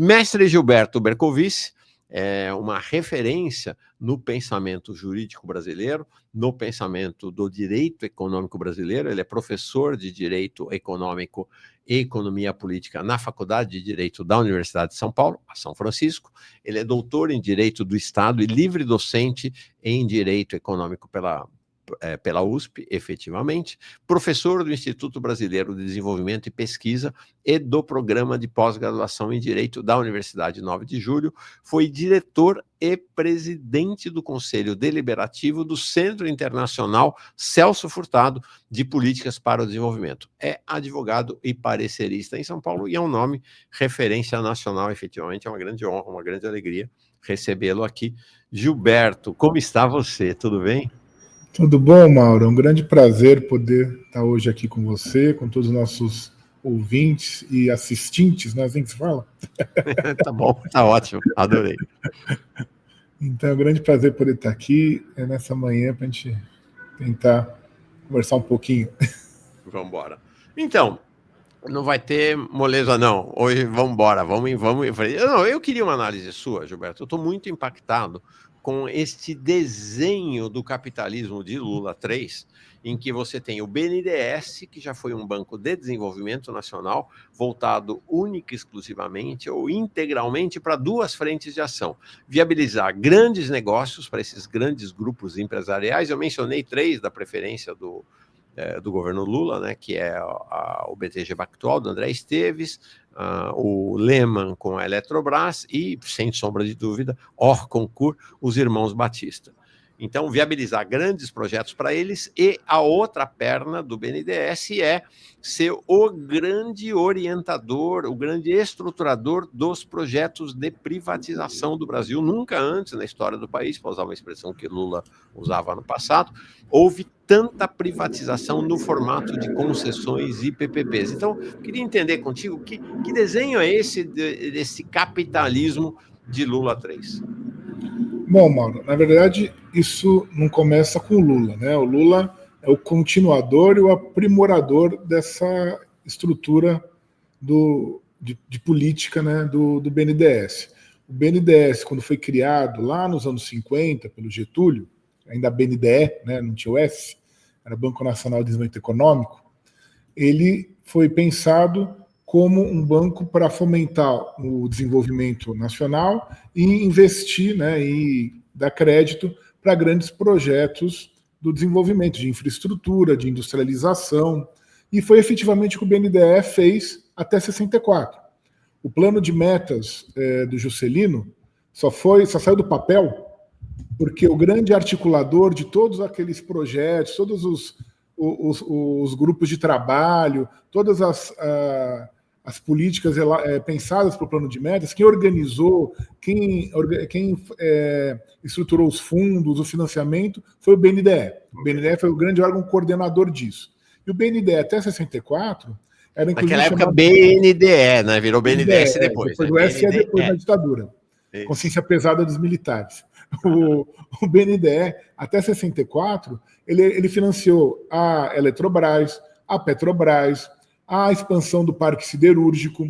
Mestre Gilberto Bercovici é uma referência no pensamento jurídico brasileiro, no pensamento do direito econômico brasileiro. Ele é professor de Direito Econômico e Economia Política na Faculdade de Direito da Universidade de São Paulo, a São Francisco. Ele é doutor em Direito do Estado e livre docente em Direito Econômico pela USP, efetivamente, professor do Instituto Brasileiro de Desenvolvimento e Pesquisa e do Programa de Pós-Graduação em Direito da Universidade 9 de Julho, foi diretor e presidente do Conselho Deliberativo do Centro Internacional Celso Furtado de Políticas para o Desenvolvimento. É advogado e parecerista em São Paulo e é um nome referência nacional, efetivamente. É uma grande honra, uma grande alegria recebê-lo aqui. Gilberto, como está você? Tudo bem? Tudo bom, Mauro? É um grande prazer poder estar hoje aqui com você, com todos os nossos ouvintes e assistentes, né? Assim que se fala? Tá bom, tá ótimo, adorei. Então é um grande prazer poder estar aqui nessa manhã para a gente tentar conversar um pouquinho. Vamos embora. Então, não vai ter moleza, não. Hoje vamos embora, vamos. Não, eu queria uma análise sua, Gilberto. Eu estou muito impactado com este desenho do capitalismo de Lula 3, em que você tem o BNDES, que já foi um banco de desenvolvimento nacional, voltado única e exclusivamente ou integralmente para duas frentes de ação: viabilizar grandes negócios para esses grandes grupos empresariais. Eu mencionei 3 da preferência do governo Lula, né, que é o BTG Pactual, do André Esteves, o Lehman com a Eletrobras e, sem sombra de dúvida, Orconcourt, os irmãos Batista. Então, viabilizar grandes projetos para eles, e a outra perna do BNDES é ser o grande orientador, o grande estruturador dos projetos de privatização do Brasil. Nunca antes na história do país, para usar uma expressão que Lula usava no passado, houve tanta privatização no formato de concessões e PPPs. Então, queria entender contigo que desenho é esse desse capitalismo de Lula 3? Bom, Mauro, na verdade, isso não começa com o Lula, né? O Lula é o continuador e o aprimorador dessa estrutura de política, né, do BNDES. O BNDES, quando foi criado lá nos anos 50, pelo Getúlio, ainda BNDE, né, não tinha o S, era Banco Nacional de Desenvolvimento Econômico, ele foi pensado como um banco para fomentar o desenvolvimento nacional e investir, né, e dar crédito para grandes projetos do desenvolvimento, de infraestrutura, de industrialização, e foi efetivamente o que o BNDE fez até 64. O plano de metas do Juscelino só saiu do papel porque o grande articulador de todos aqueles projetos, todos os grupos de trabalho, todas as políticas pensadas para o plano de metas, quem organizou, quem estruturou os fundos, o financiamento, foi o BNDE. O BNDE foi o grande órgão coordenador disso. E o BNDE até 64 era inclusive naquela época BNDE, né? Virou BNDES depois. Depois do SE, depois da ditadura. Isso. Consciência pesada dos militares. O BNDE, até 64, ele financiou a Eletrobras, a Petrobras, a expansão do Parque Siderúrgico,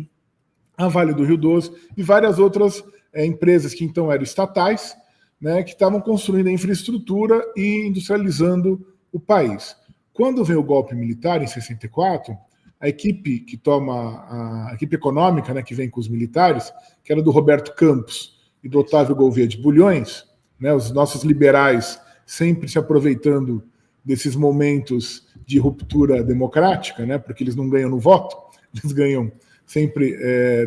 a Vale do Rio Doce e várias outras empresas que então eram estatais, né, que estavam construindo a infraestrutura e industrializando o país. Quando veio o golpe militar, em 64, a equipe que a equipe econômica, né, que vem com os militares, que era do Roberto Campos e do Otávio Gouveia de Bulhões, né, os nossos liberais sempre se aproveitando desses momentos de ruptura democrática, né, porque eles não ganham no voto, eles ganham sempre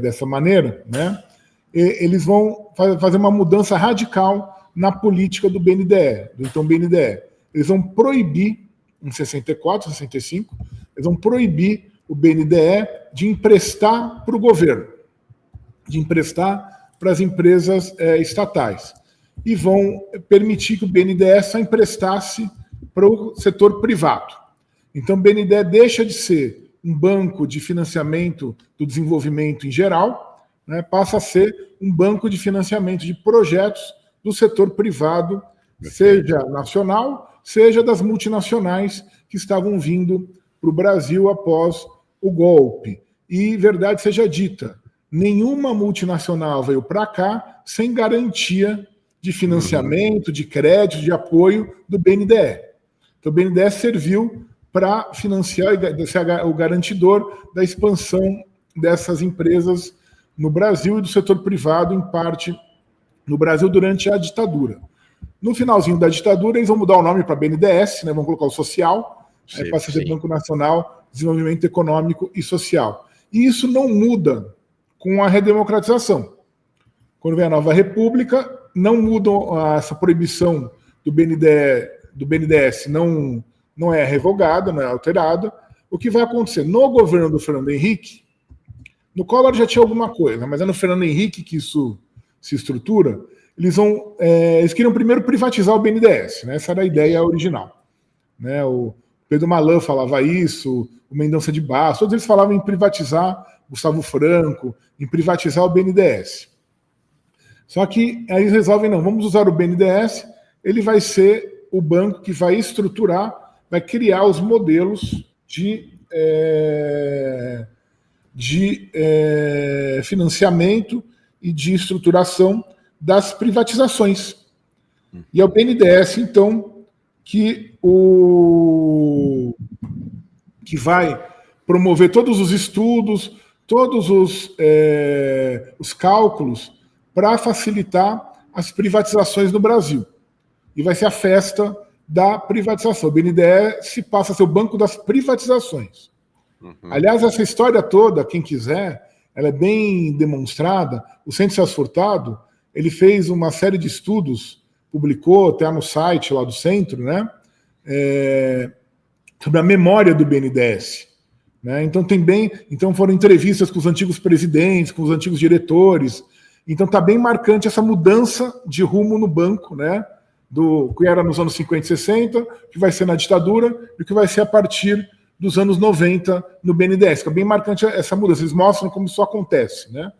dessa maneira, né, eles vão fazer uma mudança radical na política do BNDE, do então BNDE. Eles vão proibir, em 64, 65, eles vão proibir o BNDE de emprestar para o governo, de emprestar para as empresas estatais, e vão permitir que o BNDE só emprestasse para o setor privado. Então, o BNDE deixa de ser um banco de financiamento do desenvolvimento em geral, né, passa a ser um banco de financiamento de projetos do setor privado, seja nacional, seja das multinacionais que estavam vindo para o Brasil após o golpe. E, verdade seja dita, nenhuma multinacional veio para cá sem garantia de financiamento, de crédito, de apoio do BNDES. Então, o BNDES serviu para financiar e ser o garantidor da expansão dessas empresas no Brasil e do setor privado, em parte, no Brasil durante a ditadura. No finalzinho da ditadura, eles vão mudar o nome para BNDES, né, vão colocar o social, para ser Banco Nacional de Desenvolvimento Econômico e Social. E isso não muda com a redemocratização. Quando vem a nova república, não muda essa proibição do BNDES, não é revogada, não é alterada. O que vai acontecer? No governo do Fernando Henrique, no Collor já tinha alguma coisa, mas é no Fernando Henrique que isso se estrutura. Eles queriam primeiro privatizar o BNDES, né? Essa era a ideia original. Né? O Pedro Malan falava isso, o Mendonça de Barros, todos eles falavam em privatizar, Gustavo Franco, em privatizar o BNDES. Só que aí eles resolvem, não, vamos usar o BNDES, ele vai ser o banco que vai estruturar, vai criar os modelos de financiamento e de estruturação das privatizações. E é o BNDES, então, que vai promover todos os estudos, todos os cálculos para facilitar as privatizações no Brasil. E vai ser a festa da privatização. O BNDES passa a ser o banco das privatizações. Aliás, essa história toda, quem quiser, ela é bem demonstrada. O Centro Celso Furtado, ele fez uma série de estudos, publicou até no site lá do Centro, né, sobre a memória do BNDES. Né? Então foram entrevistas com os antigos presidentes, com os antigos diretores. Então está bem marcante essa mudança de rumo no banco, né, do que era nos anos 50 e 60, que vai ser na ditadura e que vai ser a partir dos anos 90 no BNDES. Fica bem marcante essa mudança. Eles mostram como isso acontece. Né?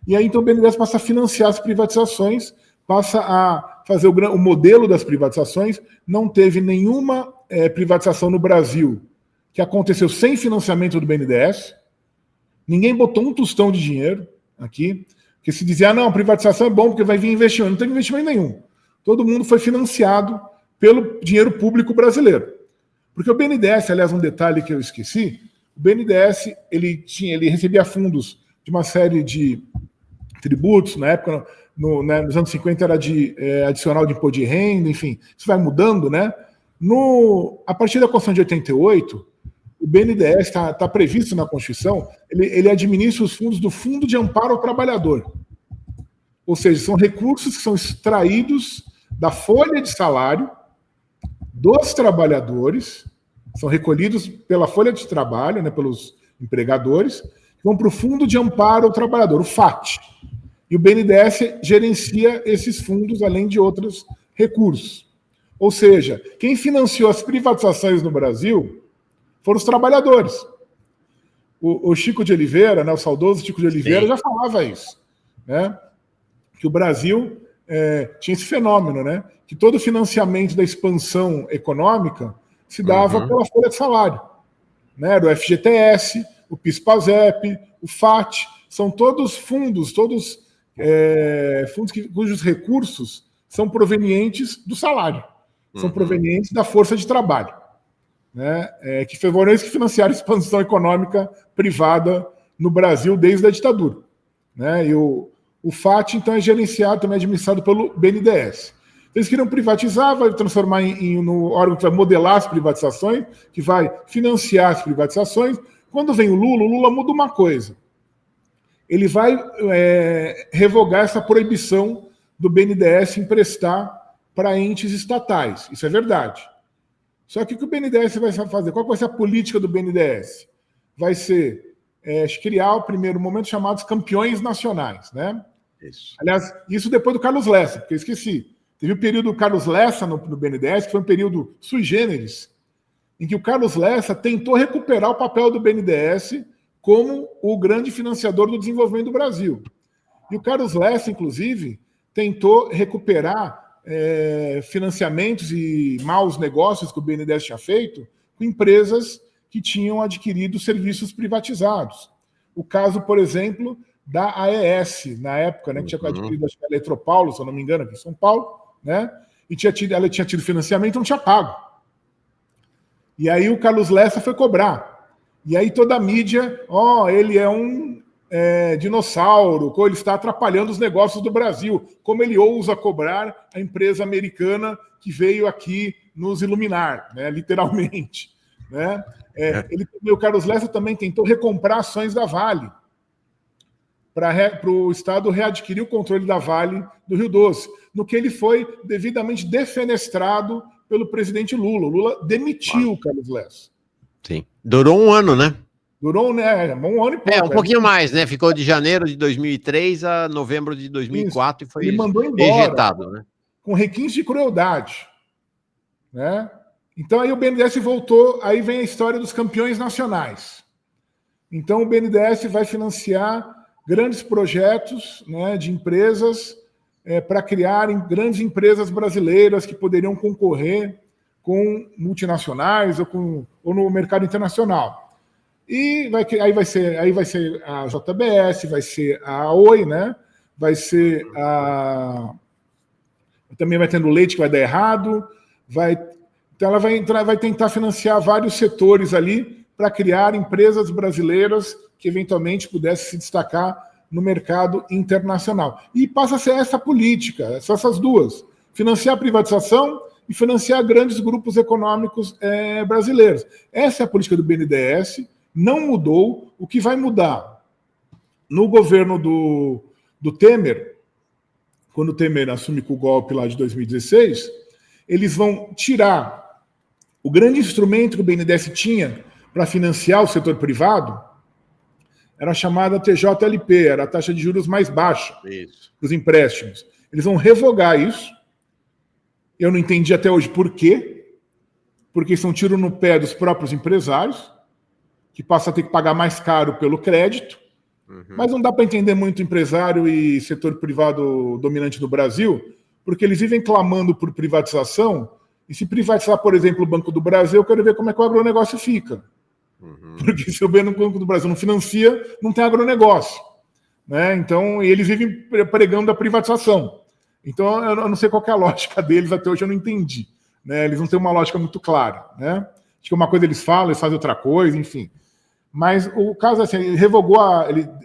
E aí, então, o BNDES passa a financiar as privatizações, passa a fazer o modelo das privatizações. Não teve nenhuma privatização no Brasil que aconteceu sem financiamento do BNDES. Ninguém botou um tostão de dinheiro aqui, porque se dizia, não, privatização é bom porque vai vir investimento. Não tem investimento nenhum. Todo mundo foi financiado pelo dinheiro público brasileiro. Porque o BNDES, aliás, um detalhe que eu esqueci, o BNDES ele recebia fundos de uma série de tributos, na época, nos anos 50 era de adicional de imposto de renda, enfim, isso vai mudando, né? A partir da Constituição de 88, o BNDES está previsto na Constituição, ele administra os fundos do Fundo de Amparo ao Trabalhador. Ou seja, são recursos que são extraídos da folha de salário dos trabalhadores, são recolhidos pela folha de trabalho, né, pelos empregadores, que vão para o Fundo de Amparo ao Trabalhador, o FAT. E o BNDES gerencia esses fundos, além de outros recursos. Ou seja, quem financiou as privatizações no Brasil foram os trabalhadores. O Chico de Oliveira, né, o saudoso Chico de Oliveira, já falava isso. Né, que o Brasil tinha esse fenômeno, né, que todo o financiamento da expansão econômica se dava pela folha de salário. Né, do FGTS, o PIS/PASEP, o FAT, são todos fundos, fundos cujos recursos são provenientes do salário, são provenientes da força de trabalho. Né, que foram eles que financiaram a expansão econômica privada no Brasil desde a ditadura. Né, e o FAT, então, é gerenciado, também administrado pelo BNDES. Eles queriam privatizar, vai transformar no órgão que vai modelar as privatizações, que vai financiar as privatizações. Quando vem o Lula muda uma coisa. Ele vai revogar essa proibição do BNDES emprestar para entes estatais. Isso é verdade. Só que o que o BNDES vai fazer? Qual vai ser a política do BNDES? Vai ser criar, o primeiro momento, chamados campeões nacionais. Né? Isso. Aliás, isso depois do Carlos Lessa, porque eu esqueci. Teve o período do Carlos Lessa no BNDES, que foi um período sui generis, em que o Carlos Lessa tentou recuperar o papel do BNDES como o grande financiador do desenvolvimento do Brasil. E o Carlos Lessa, inclusive, tentou recuperar financiamentos e maus negócios que o BNDES tinha feito com empresas que tinham adquirido serviços privatizados. O caso, por exemplo, da AES, na época, né, que tinha adquirido a Eletropaulo, se eu não me engano, aqui em São Paulo, né, e ela tinha tido financiamento, não tinha pago. E aí o Carlos Lessa foi cobrar. E aí toda a mídia, ele é um dinossauro, ele está atrapalhando os negócios do Brasil, como ele ousa cobrar a empresa americana que veio aqui nos iluminar, né, literalmente. Né? O Carlos Lessa também tentou recomprar ações da Vale, para o Estado readquirir o controle da Vale do Rio Doce, no que ele foi devidamente defenestrado pelo presidente Lula. O Lula demitiu o Carlos Lessa. Sim. Durou um ano, né? Durou, né? Um ano e pouco. Um pouquinho mais, né? Ficou de janeiro de 2003 a novembro de 2004 e foi ele mandou embora, ejetado, né? Com requintes de crueldade. Né? Então aí o BNDES voltou, aí vem a história dos campeões nacionais. Então o BNDES vai financiar grandes projetos, né, de empresas para criarem grandes empresas brasileiras que poderiam concorrer com multinacionais ou no mercado internacional. E aí vai ser a JBS, vai ser a Oi, né? Vai ser também vai tendo leite que vai dar errado, então ela vai tentar financiar vários setores ali para criar empresas brasileiras que eventualmente pudessem se destacar no mercado internacional. E passa a ser essa política, são essas duas: financiar a privatização e financiar grandes grupos econômicos brasileiros. Essa é a política do BNDES, não mudou. O que vai mudar no governo do Temer, quando o Temer assume com o golpe lá de 2016, eles vão tirar o grande instrumento que o BNDES tinha para financiar o setor privado, era chamada TJLP, era a taxa de juros mais baixa dos empréstimos. Eles vão revogar isso. Eu não entendi até hoje por quê. Porque isso é um tiro no pé dos próprios empresários, que passam a ter que pagar mais caro pelo crédito. Mas não dá para entender muito empresário e setor privado dominante no Brasil, porque eles vivem clamando por privatização, e se privatizar, por exemplo, o Banco do Brasil, eu quero ver como é que o agronegócio fica. Porque se o Banco do Brasil não financia, não tem agronegócio. Né? Então, eles vivem pregando a privatização. Então, eu não sei qual é a lógica deles, até hoje eu não entendi. Né? Eles não têm uma lógica muito clara. Né? Acho que uma coisa eles falam, eles fazem outra coisa, enfim. Mas o caso é assim, ele revogou,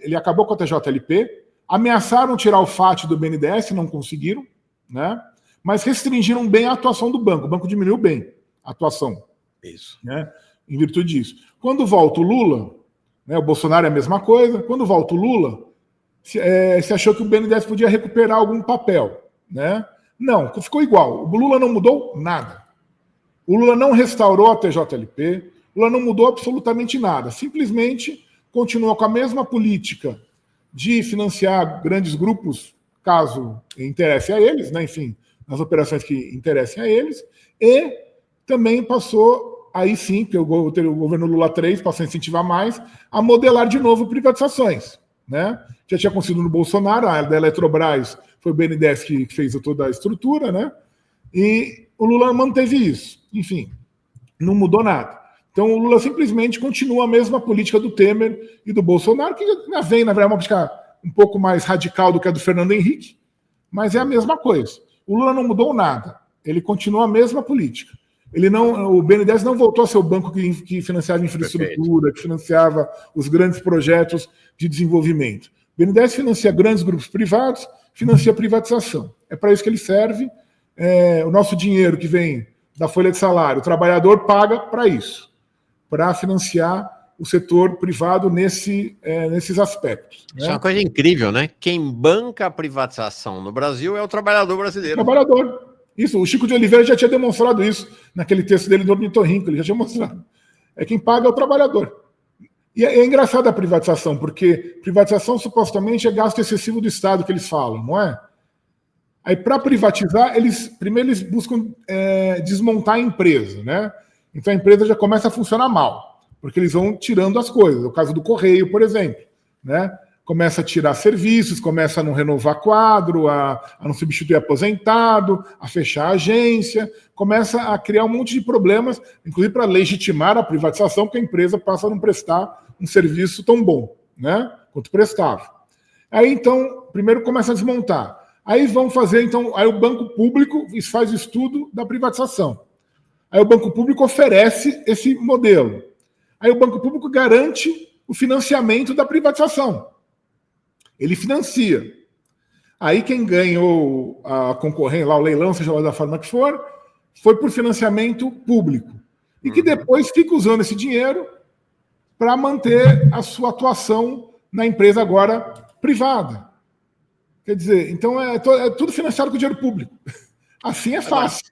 ele acabou com a TJLP, ameaçaram tirar o FAT do BNDES, não conseguiram, né? Mas restringiram bem a atuação do banco. O banco diminuiu bem a atuação. Isso. Né? Em virtude disso. Quando volta o Lula, né, o Bolsonaro é a mesma coisa, quando volta o Lula, se achou que o BNDES podia recuperar algum papel. Né? Não, ficou igual. O Lula não mudou nada. O Lula não restaurou a TJLP, o Lula não mudou absolutamente nada. Simplesmente continuou com a mesma política de financiar grandes grupos, caso interesse a eles, né? Enfim, nas operações que interessem a eles, e também passou, aí sim, que o governo Lula 3 passou a incentivar mais, a modelar de novo privatizações. Né? Já tinha conseguido no Bolsonaro, a da Eletrobras foi o BNDES que fez toda a estrutura, né? E o Lula manteve isso. Enfim, não mudou nada. Então o Lula simplesmente continua a mesma política do Temer e do Bolsonaro, que vem, na verdade, uma política um pouco mais radical do que a do Fernando Henrique, mas é a mesma coisa. O Lula não mudou nada, ele continua a mesma política. O BNDES não voltou a ser o banco que financiava infraestrutura, que financiava os grandes projetos de desenvolvimento. O BNDES financia grandes grupos privados, financia privatização. É para isso que ele serve. O nosso dinheiro que vem da folha de salário, o trabalhador paga para isso, para financiar o setor privado nesses aspectos. Isso é uma coisa incrível, né? Quem banca a privatização no Brasil é o trabalhador brasileiro. O trabalhador. Isso, o Chico de Oliveira já tinha demonstrado isso naquele texto dele do Ornitorrinco, ele já tinha mostrado. Quem paga é o trabalhador. E é engraçado a privatização, porque privatização supostamente é gasto excessivo do Estado, que eles falam, não é? Aí, para privatizar, primeiro eles buscam desmontar a empresa, né? Então a empresa já começa a funcionar mal, porque eles vão tirando as coisas. O caso do Correio, por exemplo, né? Começa a tirar serviços, começa a não renovar quadro, a não substituir aposentado, a fechar a agência, começa a criar um monte de problemas, inclusive para legitimar a privatização, porque a empresa passa a não prestar um serviço tão bom, né, quanto prestava. Aí, então, primeiro começa a desmontar. Aí vão fazer, então, aí o banco público faz o estudo da privatização. Aí o banco público oferece esse modelo. Aí o banco público garante o financiamento da privatização. Ele financia. Aí quem ganhou a concorrência, lá o leilão, seja lá da forma que for, foi por financiamento público. E que depois fica usando esse dinheiro para manter a sua atuação na empresa agora privada. Quer dizer, então é tudo financiado com dinheiro público. Assim é fácil.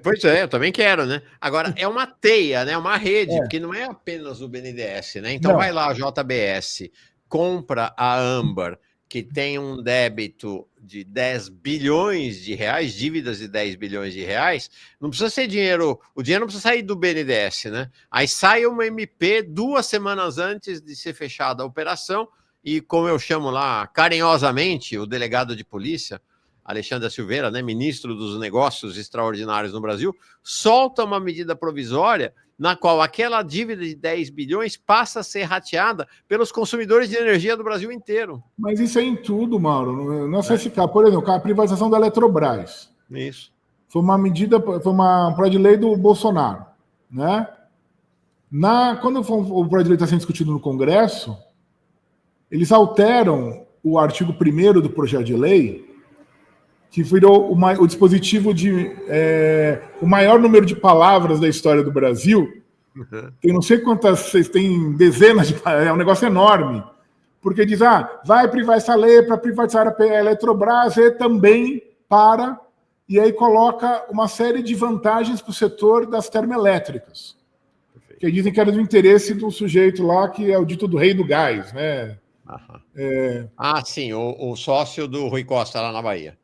Pois é, eu também quero, né? Agora, é uma teia, né? Uma rede, porque não é apenas o BNDES, né? Então vai lá a JBS, compra a Âmbar, que tem um débito de 10 bilhões de reais, dívidas de 10 bilhões de reais, não precisa ser dinheiro, o dinheiro não precisa sair do BNDES, né? Aí sai uma MP 2 semanas antes de ser fechada a operação, e como eu chamo lá carinhosamente o delegado de polícia, Alexandre Silveira, né, ministro dos Negócios Extraordinários no Brasil, solta uma medida provisória na qual aquela dívida de 10 bilhões passa a ser rateada pelos consumidores de energia do Brasil inteiro. Mas isso é em tudo, Mauro. Não sei se ficar. Por exemplo, a privatização da Eletrobras. Isso. Foi uma medida, foi uma projeto de lei do Bolsonaro, né? Quando o projeto de lei está sendo discutido no Congresso, eles alteram o artigo 1º do projeto de lei, que virou o dispositivo de o maior número de palavras da história do Brasil. Tem não sei quantas, vocês têm dezenas de palavras, é um negócio enorme. Porque diz, vai privar essa lei para privatizar a Eletrobras e também para... E aí coloca uma série de vantagens para o setor das termoelétricas. Perfeito. Que dizem que era do interesse do sujeito lá, que é o dito do rei do gás, né? Sim, o sócio do Rui Costa lá na Bahia.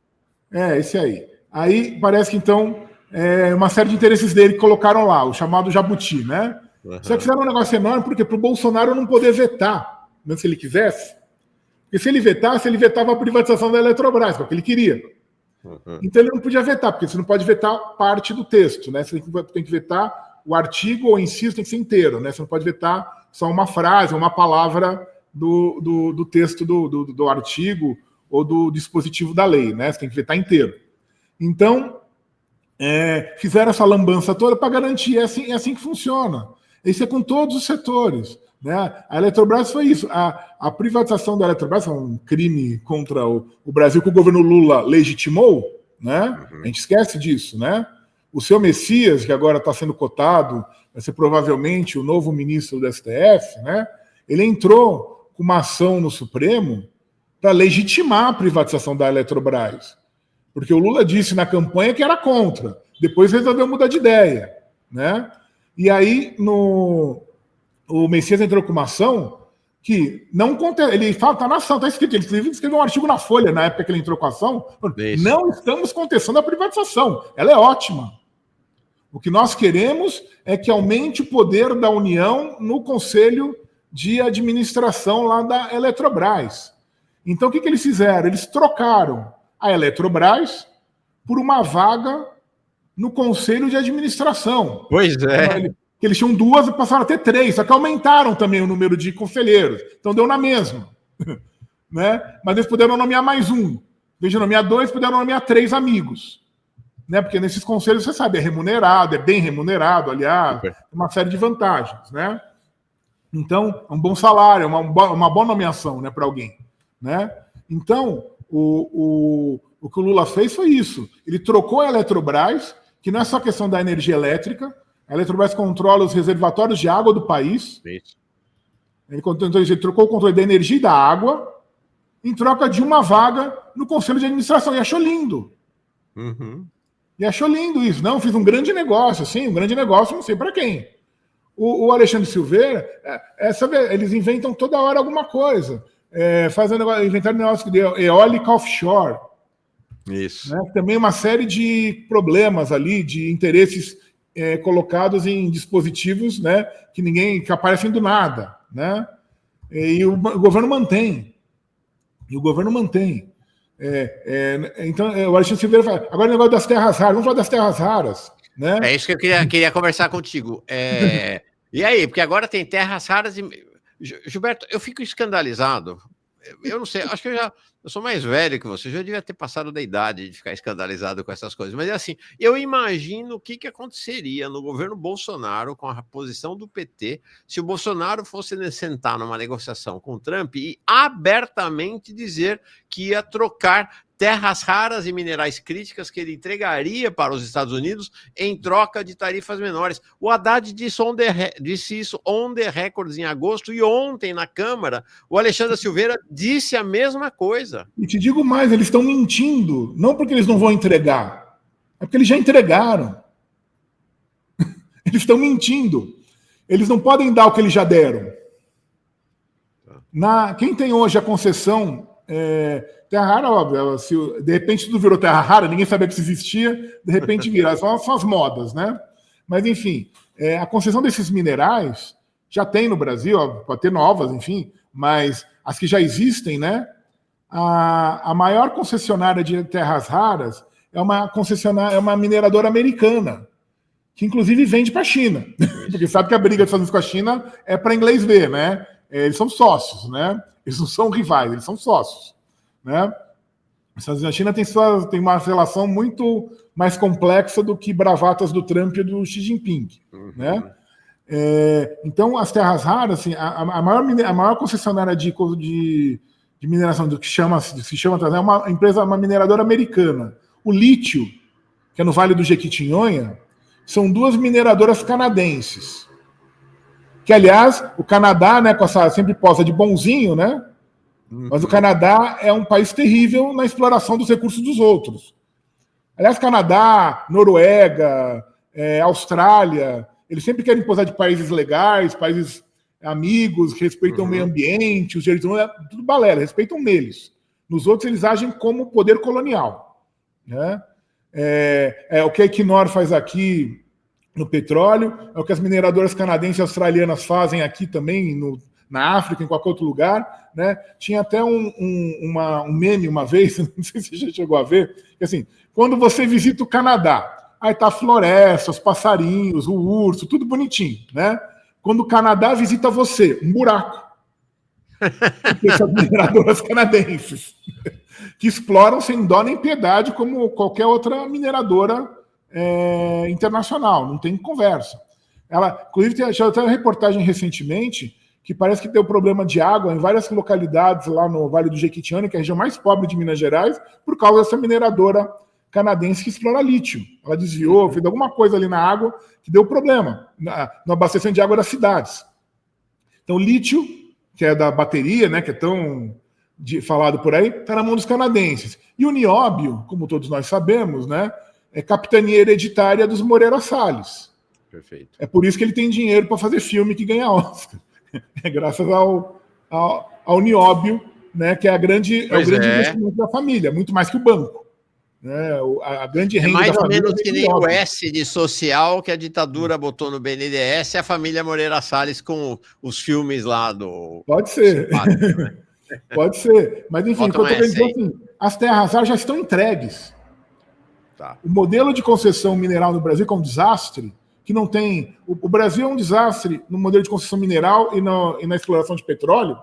Esse aí. Aí parece que, então, uma série de interesses dele que colocaram lá, o chamado jabuti, né? Só que fizeram um negócio enorme, porque para o Bolsonaro não poder vetar, mesmo se ele quisesse. Porque se ele vetasse, ele vetava a privatização da Eletrobras, que é o que ele queria. Então ele não podia vetar, porque você não pode vetar parte do texto, né? Você tem que vetar o artigo ou inciso, tem que ser inteiro, né? Você não pode vetar só uma frase, uma palavra do texto do artigo ou do dispositivo da lei, né? Você tem que vetar inteiro. Então, fizeram essa lambança toda para garantir, é assim que funciona. Isso é com todos os setores, né? A Eletrobras foi isso. A privatização da Eletrobras foi um crime contra o Brasil que o governo Lula legitimou, né? A gente esquece disso, né? O seu Messias, que agora está sendo cotado, vai ser provavelmente o novo ministro do STF, né? Ele entrou com uma ação no Supremo para legitimar a privatização da Eletrobras. Porque o Lula disse na campanha que era contra. Depois resolveu mudar de ideia, né? E aí o Messias entrou com uma ação que não contém. Ele fala, está na ação, está escrito. Ele escreveu um artigo na Folha na época que ele entrou com a ação. Isso. Não estamos contestando a privatização. Ela é ótima. O que nós queremos é que aumente o poder da União no Conselho de Administração lá da Eletrobras. Então, o que eles fizeram? Eles trocaram a Eletrobras por uma vaga no Conselho de Administração. Pois é. Eles tinham 2 e passaram a ter 3, só que aumentaram também o número de conselheiros. Então, deu na mesma. Né? Mas eles puderam nomear mais um. Em vez de nomear 2, puderam nomear 3 amigos. Né? Porque nesses conselhos, você sabe, é remunerado, é bem remunerado, aliás, tem uma série de vantagens. Né? Então, é um bom salário, é uma boa nomeação, né, para alguém. Né? Então, o que o Lula fez foi isso. Ele trocou a Eletrobras, que não é só questão da energia elétrica. A Eletrobras controla os reservatórios de água do país. Isso. Ele trocou o controle da energia e da água em troca de uma vaga no Conselho de Administração. E achou lindo. E achou lindo isso. Não, fiz um grande negócio, sim, um grande negócio, não sei para quem. O Alexandre Silveira, eles inventam toda hora alguma coisa. Inventaram um negócio de eólica offshore. Isso. Né? Também uma série de problemas ali, de interesses colocados em dispositivos, né, que aparecem do nada. Né? E o governo mantém. Então, o Alexandre Silveira fala, agora o negócio das terras raras, vamos falar das terras raras. Né? É isso que eu queria conversar contigo. E aí, porque agora tem terras raras e... Gilberto, eu fico escandalizado. eu não sei, acho que eu sou mais velho que você, já devia ter passado da idade de ficar escandalizado com essas coisas, mas é assim, eu imagino o que aconteceria no governo Bolsonaro com a posição do PT se o Bolsonaro fosse sentar numa negociação com o Trump e abertamente dizer que ia trocar terras raras e minerais críticas que ele entregaria para os Estados Unidos em troca de tarifas menores. O Haddad disse isso on the records em agosto, e ontem na Câmara o Alexandre Silveira disse a mesma coisa. E te digo mais, eles estão mentindo, não porque eles não vão entregar, é porque eles já entregaram. Eles estão mentindo. Eles não podem dar o que eles já deram. Quem tem hoje a concessão terra rara, óbvio, se de repente tudo virou terra rara, ninguém sabia que isso existia, de repente vira, são as modas, né? Mas enfim, a concessão desses minerais já tem no Brasil, pode ter novas, enfim, mas as que já existem, né? A maior concessionária de terras raras é uma mineradora americana, que inclusive vende para a China, porque sabe que a briga dos Estados Unidos com a China é para inglês ver, né? Eles são sócios, né? Eles não são rivais, eles são sócios, né? A China tem uma relação muito mais complexa do que bravatas do Trump e do Xi Jinping, né? Então, as terras raras, assim, a maior concessionária de mineração do que se chama é uma mineradora americana. O lítio, que é no Vale do Jequitinhonha, são duas mineradoras canadenses. Que, aliás, o Canadá, né, com essa sempre posa de bonzinho, né? Mas o Canadá é um país terrível na exploração dos recursos dos outros. Aliás, Canadá, Noruega, Austrália, eles sempre querem posar de países legais, países amigos, que respeitam o meio ambiente, os direitos humanos, tudo balela, respeitam neles. Nos outros, eles agem como poder colonial, né? O que a Equinor faz aqui no petróleo, é o que as mineradoras canadenses e australianas fazem aqui também, na África, em qualquer outro lugar, né? Tinha até um meme uma vez, não sei se você já chegou a ver, que assim, quando você visita o Canadá, aí tá a floresta, os passarinhos, o urso, tudo bonitinho, né? Quando o Canadá visita você, um buraco. Porque são mineradoras canadenses, que exploram sem dó nem piedade, como qualquer outra mineradora internacional, não tem conversa. Inclusive, já teve uma reportagem recentemente que parece que deu problema de água em várias localidades lá no Vale do Jequitinhonha, que é a região mais pobre de Minas Gerais, por causa dessa mineradora canadense que explora lítio. Ela desviou, fez alguma coisa ali na água que deu problema no abastecimento de água das cidades. Então, lítio, que é da bateria, né, que é tão falado por aí, está na mão dos canadenses. E o nióbio, como todos nós sabemos, né, é capitania hereditária dos Moreira Salles. Perfeito. É por isso que ele tem dinheiro para fazer filme que ganha Oscar. É graças ao nióbio, né, que é o grande investimento da família, muito mais que o banco. Né, a grande renda mais da ou menos família que nem o S de social que a ditadura botou no BNDES, a família Moreira Salles com os filmes lá do... Pode ser. Né? Pode ser. Mas, enfim, o que eu estou querendo dizer assim, as terras raras já estão entregues. Tá. O modelo de concessão mineral no Brasil, que é um desastre, que não tem... O Brasil é um desastre no modelo de concessão mineral e na exploração de petróleo,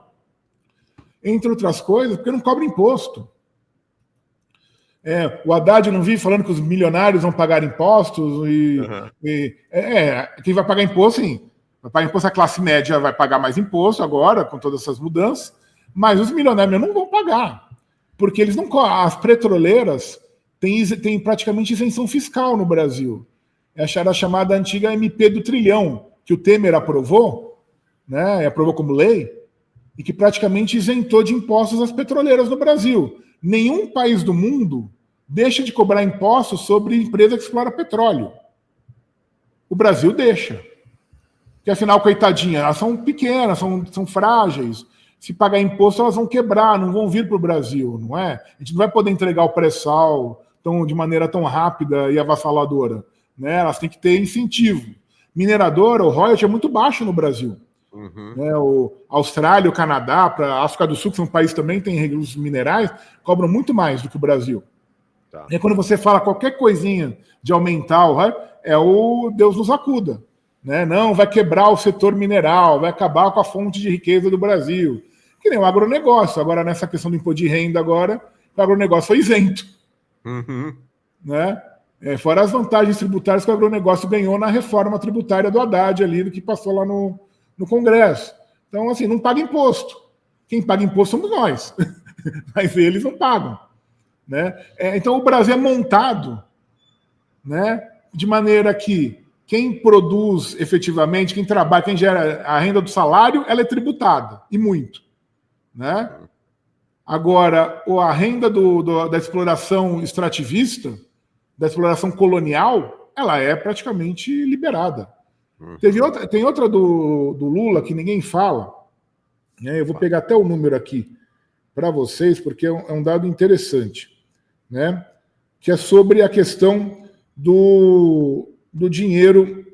entre outras coisas, porque não cobra imposto. O Haddad não vive falando que os milionários vão pagar impostos quem vai pagar imposto, sim. Vai pagar imposto, a classe média vai pagar mais imposto agora, com todas essas mudanças, mas os milionários não vão pagar, porque eles não... As petroleiras têm praticamente isenção fiscal no Brasil. Era a chamada antiga MP do trilhão, que o Temer aprovou, né, aprovou como lei, e que praticamente isentou de impostos as petroleiras no Brasil. Nenhum país do mundo deixa de cobrar impostos sobre empresa que explora petróleo. O Brasil deixa. Porque, afinal, coitadinha, elas são pequenas, são frágeis. Se pagar imposto, elas vão quebrar, não vão vir para o Brasil, não é? A gente não vai poder entregar o pré-sal de maneira tão rápida e avassaladora. Né? Elas têm que ter incentivo. Mineradora, o royalty é muito baixo no Brasil. Né? A Austrália, o Canadá, a África do Sul, que são um país que também tem recursos minerais, cobram muito mais do que o Brasil. Tá. E quando você fala qualquer coisinha de aumentar o Deus nos acuda. Né? Não, vai quebrar o setor mineral, vai acabar com a fonte de riqueza do Brasil. Que nem o agronegócio. Agora, nessa questão do imposto de renda, agora, o agronegócio foi isento. Né? Fora as vantagens tributárias que o agronegócio ganhou na reforma tributária do Haddad ali, do que passou lá no Congresso. Então, assim, não paga imposto. Quem paga imposto somos nós. Mas eles não pagam. Né? Então, o Brasil é montado, né, de maneira que quem produz efetivamente, quem trabalha, quem gera a renda do salário, ela é tributada, e muito. Né? Agora, a renda da exploração extrativista, da exploração colonial, ela é praticamente liberada. Tem outra do Lula que ninguém fala, né? Eu vou pegar até o número aqui para vocês, porque é um dado interessante, né? Que é sobre a questão do dinheiro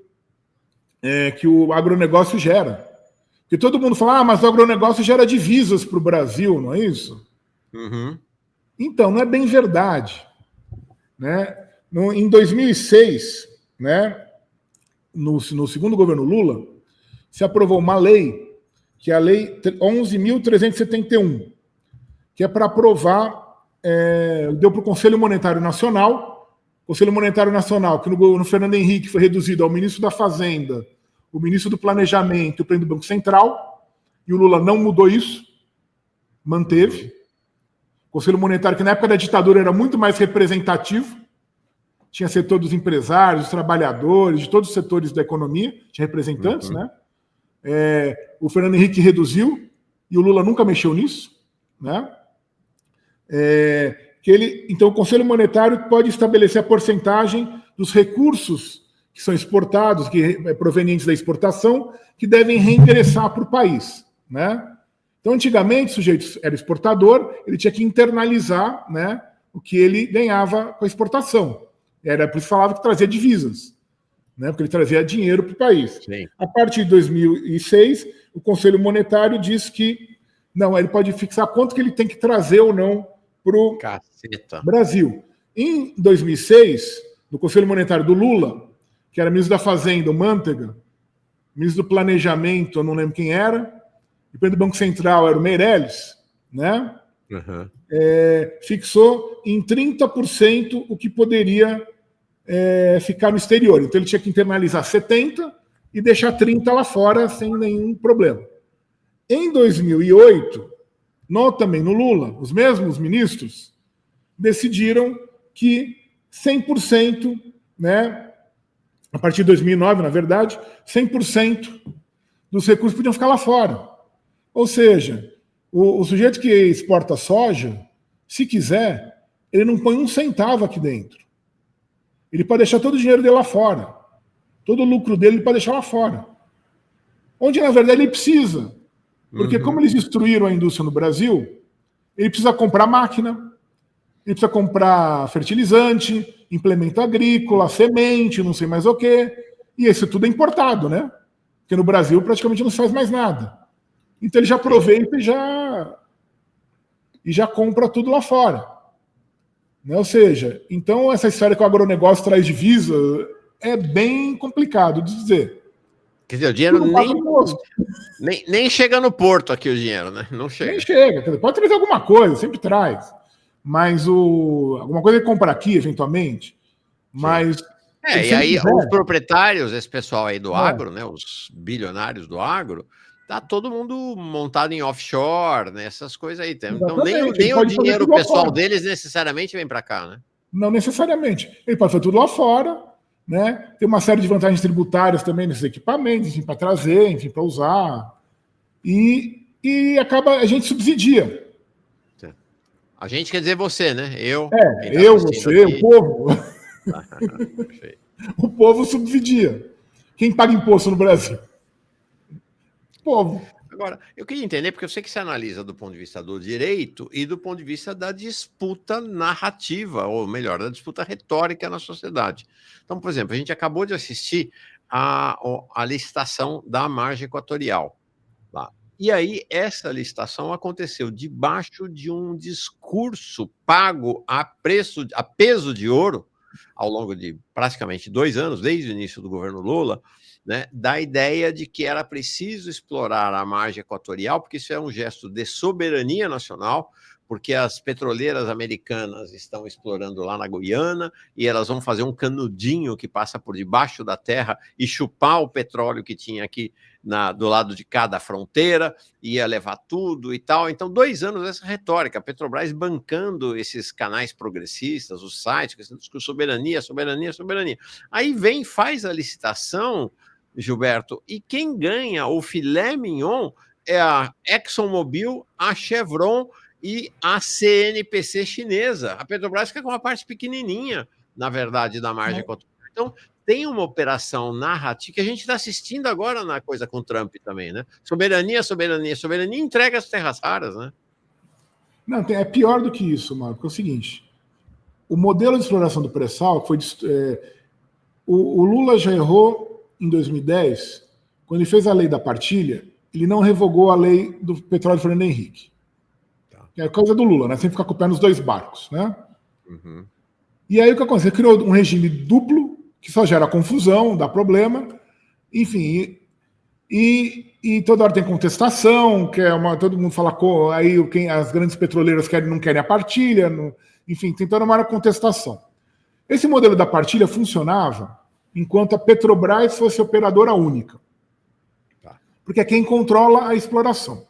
que o agronegócio gera. Porque todo mundo fala, mas o agronegócio gera divisas para o Brasil, não é isso? Então, não é bem verdade. Né? Em 2006, né, no segundo governo Lula, se aprovou uma lei, que é a Lei 11.371, que é para aprovar, deu para o Conselho Monetário Nacional, que no Fernando Henrique foi reduzido ao ministro da Fazenda, o ministro do Planejamento e o presidente do Banco Central, e o Lula não mudou isso, manteve. O Conselho Monetário, que na época da ditadura era muito mais representativo, tinha setor dos empresários, dos trabalhadores, de todos os setores da economia, tinha representantes, né? O Fernando Henrique reduziu, e o Lula nunca mexeu nisso, né? Então, o Conselho Monetário pode estabelecer a porcentagem dos recursos que são exportados, provenientes da exportação, que devem reingressar para o país, né? Então, antigamente, o sujeito era exportador, ele tinha que internalizar, né, o que ele ganhava com a exportação. Era por isso que falava que trazia divisas, né, porque ele trazia dinheiro para o país. Sim. A partir de 2006, o Conselho Monetário diz que não, ele pode fixar quanto que ele tem que trazer ou não para o Brasil. Em 2006, no Conselho Monetário do Lula, que era ministro da Fazenda, o Mantega, ministro do Planejamento, eu não lembro quem era, e o presidente do Banco Central era o Meirelles, né? Fixou em 30% o que poderia ficar no exterior. Então ele tinha que internalizar 70% e deixar 30% lá fora sem nenhum problema. Em 2008, também no Lula, os mesmos ministros decidiram que 100%, né, a partir de 2009, na verdade, 100% dos recursos podiam ficar lá fora. Ou seja, o sujeito que exporta soja, se quiser, ele não põe um centavo aqui dentro. Ele pode deixar todo o dinheiro dele lá fora. Todo o lucro dele ele pode deixar lá fora. Onde, na verdade, ele precisa. Porque como eles destruíram a indústria no Brasil, ele precisa comprar máquina, ele precisa comprar fertilizante, implemento agrícola, semente, não sei mais o quê. E isso tudo é importado, né? Porque no Brasil praticamente não se faz mais nada. Então ele já aproveita e já compra tudo lá fora. Né? Ou seja, então essa história que o agronegócio traz divisa é bem complicado de dizer. Quer dizer, o dinheiro nem chega no porto aqui, o dinheiro, né? Não chega. Nem chega. Pode trazer alguma coisa, sempre traz. Mas alguma coisa ele compra aqui, eventualmente. Mas... e aí os proprietários, esse pessoal aí do agro, né? Os bilionários do agro, tá todo mundo montado em offshore, né? Essas coisas aí. Então nem o dinheiro pessoal deles necessariamente vem para cá, né? Não necessariamente. Ele pode fazer tudo lá fora, né? Tem uma série de vantagens tributárias também nesses equipamentos, enfim, para trazer, enfim, para usar. E acaba, a gente subsidia. A gente quer dizer você, né? Você, aqui. O povo. O povo subsidia. Quem paga imposto no Brasil? O povo. Agora, eu queria entender, porque eu sei que você analisa do ponto de vista do direito e do ponto de vista da disputa narrativa, ou melhor, da disputa retórica na sociedade. Então, por exemplo, a gente acabou de assistir a licitação da margem equatorial. Lá. E aí, essa licitação aconteceu debaixo de um discurso pago a peso de ouro, ao longo de praticamente 2 anos, desde o início do governo Lula, né, da ideia de que era preciso explorar a margem equatorial, porque isso é um gesto de soberania nacional, porque as petroleiras americanas estão explorando lá na Guiana e elas vão fazer um canudinho que passa por debaixo da terra e chupar o petróleo que tinha aqui do lado de cá da fronteira, ia levar tudo e tal. Então, 2 anos essa retórica, a Petrobras bancando esses canais progressistas, os sites, que soberania, soberania, soberania. Aí vem, faz a licitação, Gilberto, e quem ganha o filé mignon é a ExxonMobil, a Chevron e a CNPC chinesa. A Petrobras fica com uma parte pequenininha, na verdade, da margem equatorial. Então, tem uma operação narrativa que a gente está assistindo agora na coisa com o Trump também, né? Soberania, soberania, soberania, entrega as terras raras, né? Não, é pior do que isso, Marco. É o seguinte, o modelo de exploração do pré-sal, foi o Lula já errou em 2010, quando ele fez a lei da partilha, ele não revogou a lei do petróleo de Fernando Henrique. É a coisa do Lula, né? Sem ficar acompanhando os 2 barcos, né? Uhum. E aí o que aconteceu? Ele criou um regime duplo, que só gera confusão, dá problema, enfim, e toda hora tem contestação, todo mundo fala, aí as grandes petroleiras não querem a partilha, enfim, tem toda uma contestação. Esse modelo da partilha funcionava enquanto a Petrobras fosse operadora única, porque é quem controla a exploração.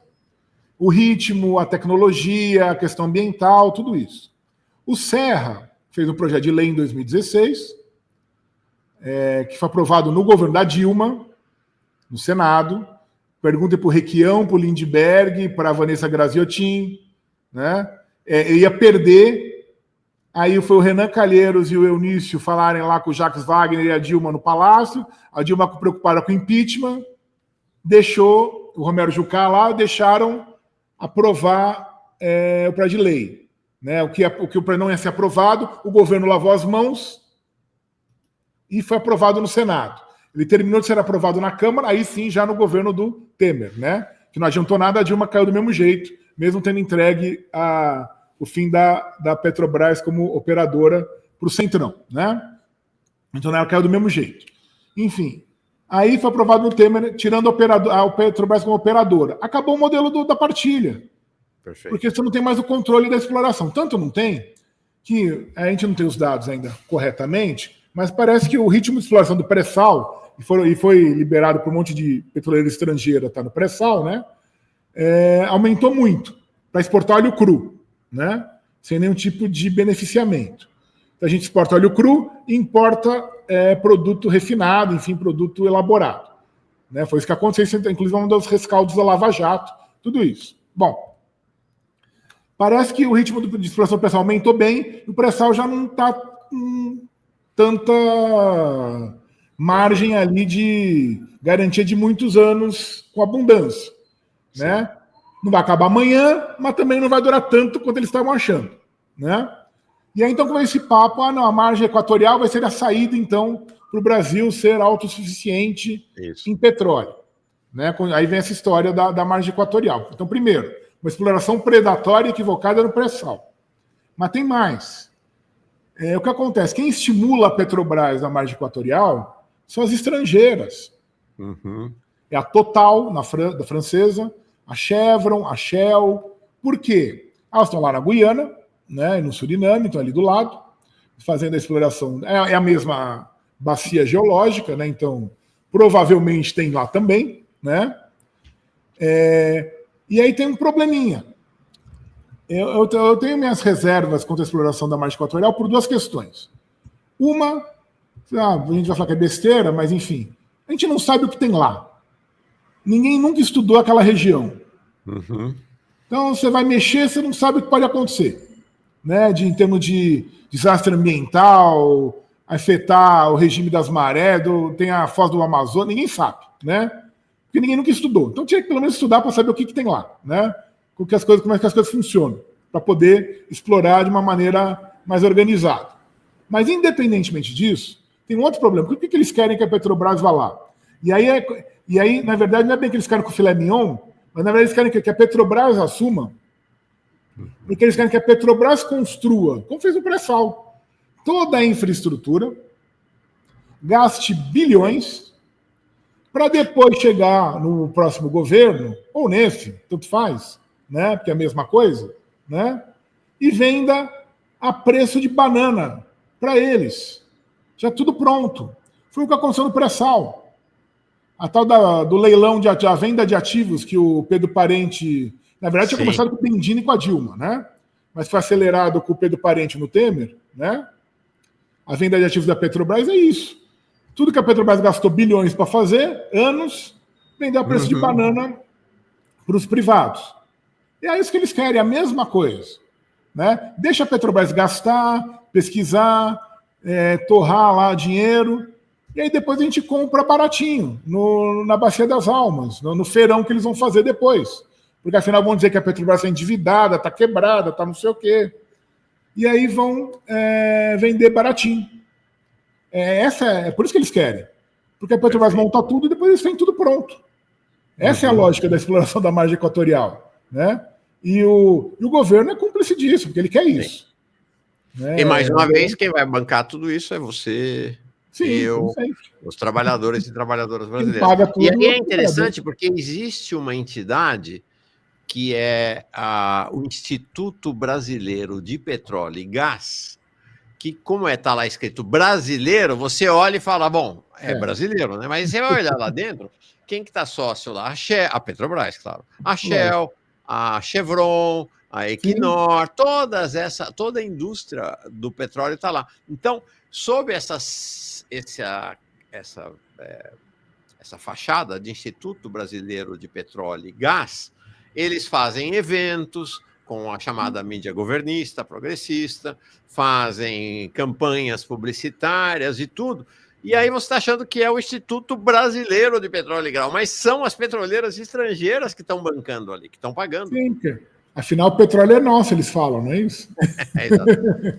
O ritmo, a tecnologia, a questão ambiental, tudo isso. O Serra fez um projeto de lei em 2016, que foi aprovado no governo da Dilma, no Senado. Pergunta para o Requião, para o Lindbergh, para a Vanessa Graziotin, né? Ia perder. Aí foi o Renan Calheiros e o Eunício falarem lá com o Jacques Wagner e a Dilma no Palácio. A Dilma preocupada com o impeachment, deixou o Romero Jucá lá, deixaram aprovar o projeto de lei. Né? O que não ia ser aprovado, o governo lavou as mãos e foi aprovado no Senado. Ele terminou de ser aprovado na Câmara, aí sim, já no governo do Temer, né? Que não adiantou nada, a Dilma caiu do mesmo jeito, mesmo tendo entregue o fim da Petrobras como operadora para o Centrão, né? Então ela caiu do mesmo jeito. Enfim, aí foi aprovado no Temer, tirando a Petrobras como operadora. Acabou o modelo da partilha. Perfeito. Porque você não tem mais o controle da exploração. Tanto não tem, que a gente não tem os dados ainda corretamente, mas parece que o ritmo de exploração do pré-sal, e foi liberado por um monte de petroleira estrangeira, tá no pré-sal, né? Aumentou muito para exportar óleo cru, né? Sem nenhum tipo de beneficiamento. Então, a gente exporta óleo cru e importa produto refinado, enfim, produto elaborado. Né? Foi isso que aconteceu, inclusive um dos rescaldos da Lava Jato, tudo isso. Bom, parece que o ritmo de exploração do pré-sal aumentou bem, e o pré-sal já não está com tanta margem ali de garantia de muitos anos com abundância. Né? Não vai acabar amanhã, mas também não vai durar tanto quanto eles estavam achando. Né? E aí, então, com esse papo, a margem equatorial vai ser a saída, então, para o Brasil ser autossuficiente em petróleo. Né? Aí vem essa história da margem equatorial. Então, primeiro, uma exploração predatória e equivocada no pré-sal. Mas tem mais. O que acontece? Quem estimula a Petrobras na margem equatorial são as estrangeiras. Uhum. É a Total, da francesa, a Chevron, a Shell. Por quê? Elas estão lá na Guiana, né, no Suriname, estão ali do lado, fazendo a exploração. É a mesma bacia geológica, né, então provavelmente tem lá também. Né? E aí tem um probleminha. Eu tenho minhas reservas contra a exploração da margem equatorial por 2 questões. Uma, a gente vai falar que é besteira, mas enfim, a gente não sabe o que tem lá. Ninguém nunca estudou aquela região. Uhum. Então você vai mexer, você não sabe o que pode acontecer. Né? Em termos de desastre ambiental, afetar o regime das marés, tem a foz do Amazonas, ninguém sabe. Né? Porque ninguém nunca estudou. Então tinha que pelo menos estudar para saber o que tem lá. Né? Como é que as coisas funcionam, para poder explorar de uma maneira mais organizada. Mas, independentemente disso, tem um outro problema. Por que eles querem que a Petrobras vá lá? E aí, na verdade, não é bem que eles querem que o filé mignon, mas, na verdade, eles querem que a Petrobras assuma, porque eles querem que a Petrobras construa, como fez o pré-sal, toda a infraestrutura, gaste bilhões, para depois chegar no próximo governo, ou nesse, tanto faz, né? Porque é a mesma coisa, né? E venda a preço de banana para eles. Já tudo pronto. Foi o que aconteceu no pré-sal. A tal do leilão a venda de ativos que o Pedro Parente... Na verdade, tinha começado com o Bendini e com a Dilma, né? Mas foi acelerado com o Pedro Parente no Temer, né? A venda de ativos da Petrobras é isso. Tudo que a Petrobras gastou bilhões para fazer, anos, vendeu a preço de banana para os privados. E é isso que eles querem, a mesma coisa. Né? Deixa a Petrobras gastar, pesquisar, torrar lá dinheiro, e aí depois a gente compra baratinho, na Bacia das Almas, no feirão que eles vão fazer depois. Porque afinal vão dizer que a Petrobras está endividada, está quebrada, está não sei o quê. E aí vão vender baratinho. É por isso que eles querem. Porque a Petrobras monta tudo e depois eles têm tudo pronto. Essa é a lógica da exploração da margem equatorial. Né? E o governo é cúmplice disso, porque ele quer isso. E mais uma vez, quem vai bancar tudo isso é você, sim, eu, os trabalhadores e trabalhadoras brasileiros. E aí é interessante porque existe uma entidade que é o Instituto Brasileiro de Petróleo e Gás, que, como está lá escrito brasileiro, você olha e fala, bom, é brasileiro, né? Mas você vai olhar lá dentro, quem que está sócio lá? A Petrobras, claro. A Shell, a Chevron, a Equinor, toda a indústria do petróleo está lá. Então, sob essa fachada de Instituto Brasileiro de Petróleo e Gás, eles fazem eventos com a chamada mídia governista, progressista, fazem campanhas publicitárias e tudo. E aí você está achando que é o Instituto Brasileiro de Petróleo e Gás, mas são as petroleiras estrangeiras que estão bancando ali, que estão pagando. Sim, afinal o petróleo é nosso, eles falam, não é isso?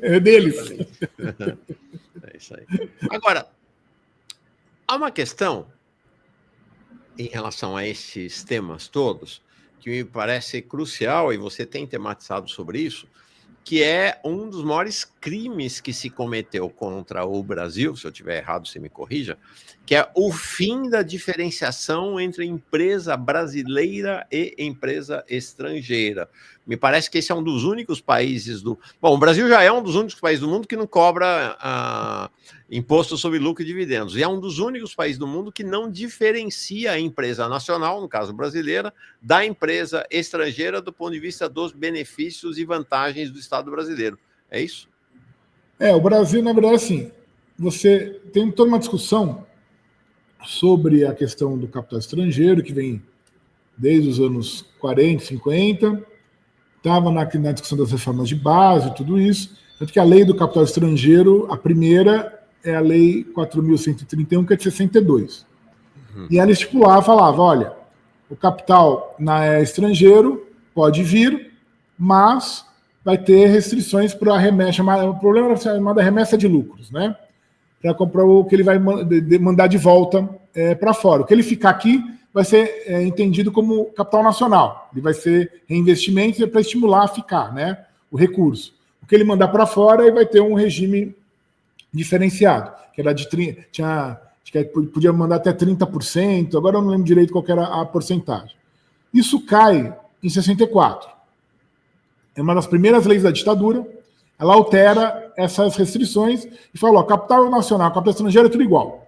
É deles. É isso aí. Agora, há uma questão em relação a esses temas todos que me parece crucial, e você tem tematizado sobre isso, que é um dos maiores crimes que se cometeu contra o Brasil, se eu estiver errado, você me corrija, que é o fim da diferenciação entre empresa brasileira e empresa estrangeira. Me parece que esse é um dos únicos países do... Bom, o Brasil já é um dos únicos países do mundo que não cobra imposto sobre lucro e dividendos, e é um dos únicos países do mundo que não diferencia a empresa nacional, no caso brasileira, da empresa estrangeira do ponto de vista dos benefícios e vantagens do Estado brasileiro. É isso? O Brasil, na verdade, assim, você tem toda uma discussão sobre a questão do capital estrangeiro, que vem desde os anos 40, 50, estava na discussão das reformas de base e tudo isso, tanto que a lei do capital estrangeiro, a primeira é a lei 4.131, que é de 62. E ela estipulava, falava, olha, o capital estrangeiro pode vir, mas vai ter restrições para a remessa, o problema era chamada remessa de lucros, né? Para comprar o que ele vai mandar de volta para fora. O que ele ficar aqui vai ser entendido como capital nacional. Ele vai ser reinvestimento para estimular a ficar, né? O recurso. O que ele mandar para fora, ele vai ter um regime diferenciado, que era de podia mandar até 30%, agora eu não lembro direito qual era a porcentagem. Isso cai em 64. É uma das primeiras leis da ditadura, ela altera essas restrições e fala, capital nacional, capital estrangeiro é tudo igual.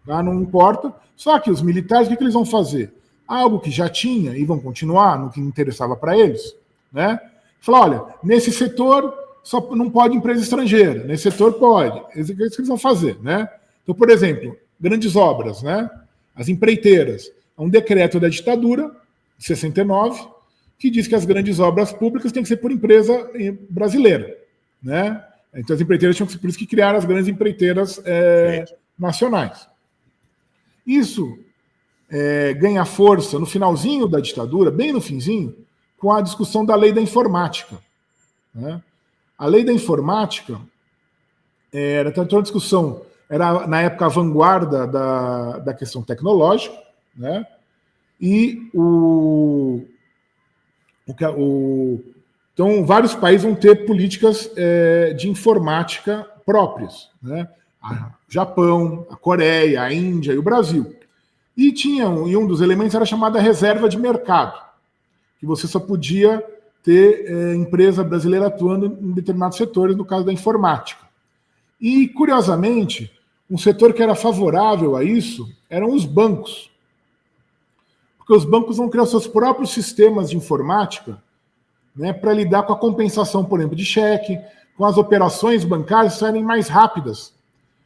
Tá? Não importa. Só que os militares, o que eles vão fazer? Algo que já tinha e vão continuar no que interessava para eles, né? Fala, olha, nesse setor só não pode empresa estrangeira, nesse setor pode. É isso que eles vão fazer, né? Então, por exemplo, grandes obras, né? As empreiteiras. É um decreto da ditadura, de 69, que diz que as grandes obras públicas têm que ser por empresa brasileira, né? Então as empreiteiras tinham que ser, por isso que criaram as grandes empreiteiras nacionais. Isso ganha força no finalzinho da ditadura, bem no finzinho, com a discussão da lei da informática, né? A lei da informática era toda uma discussão, era na época a vanguarda da questão tecnológica, né? E então vários países vão ter políticas de informática próprias, né? O Japão, a Coreia, a Índia e o Brasil. E um dos elementos era chamada reserva de mercado, que você só podia ter empresa brasileira atuando em determinados setores, no caso da informática. E, curiosamente, um setor que era favorável a isso eram os bancos. Porque os bancos vão criar seus próprios sistemas de informática, né, para lidar com a compensação, por exemplo, de cheque, com as operações bancárias serem mais rápidas,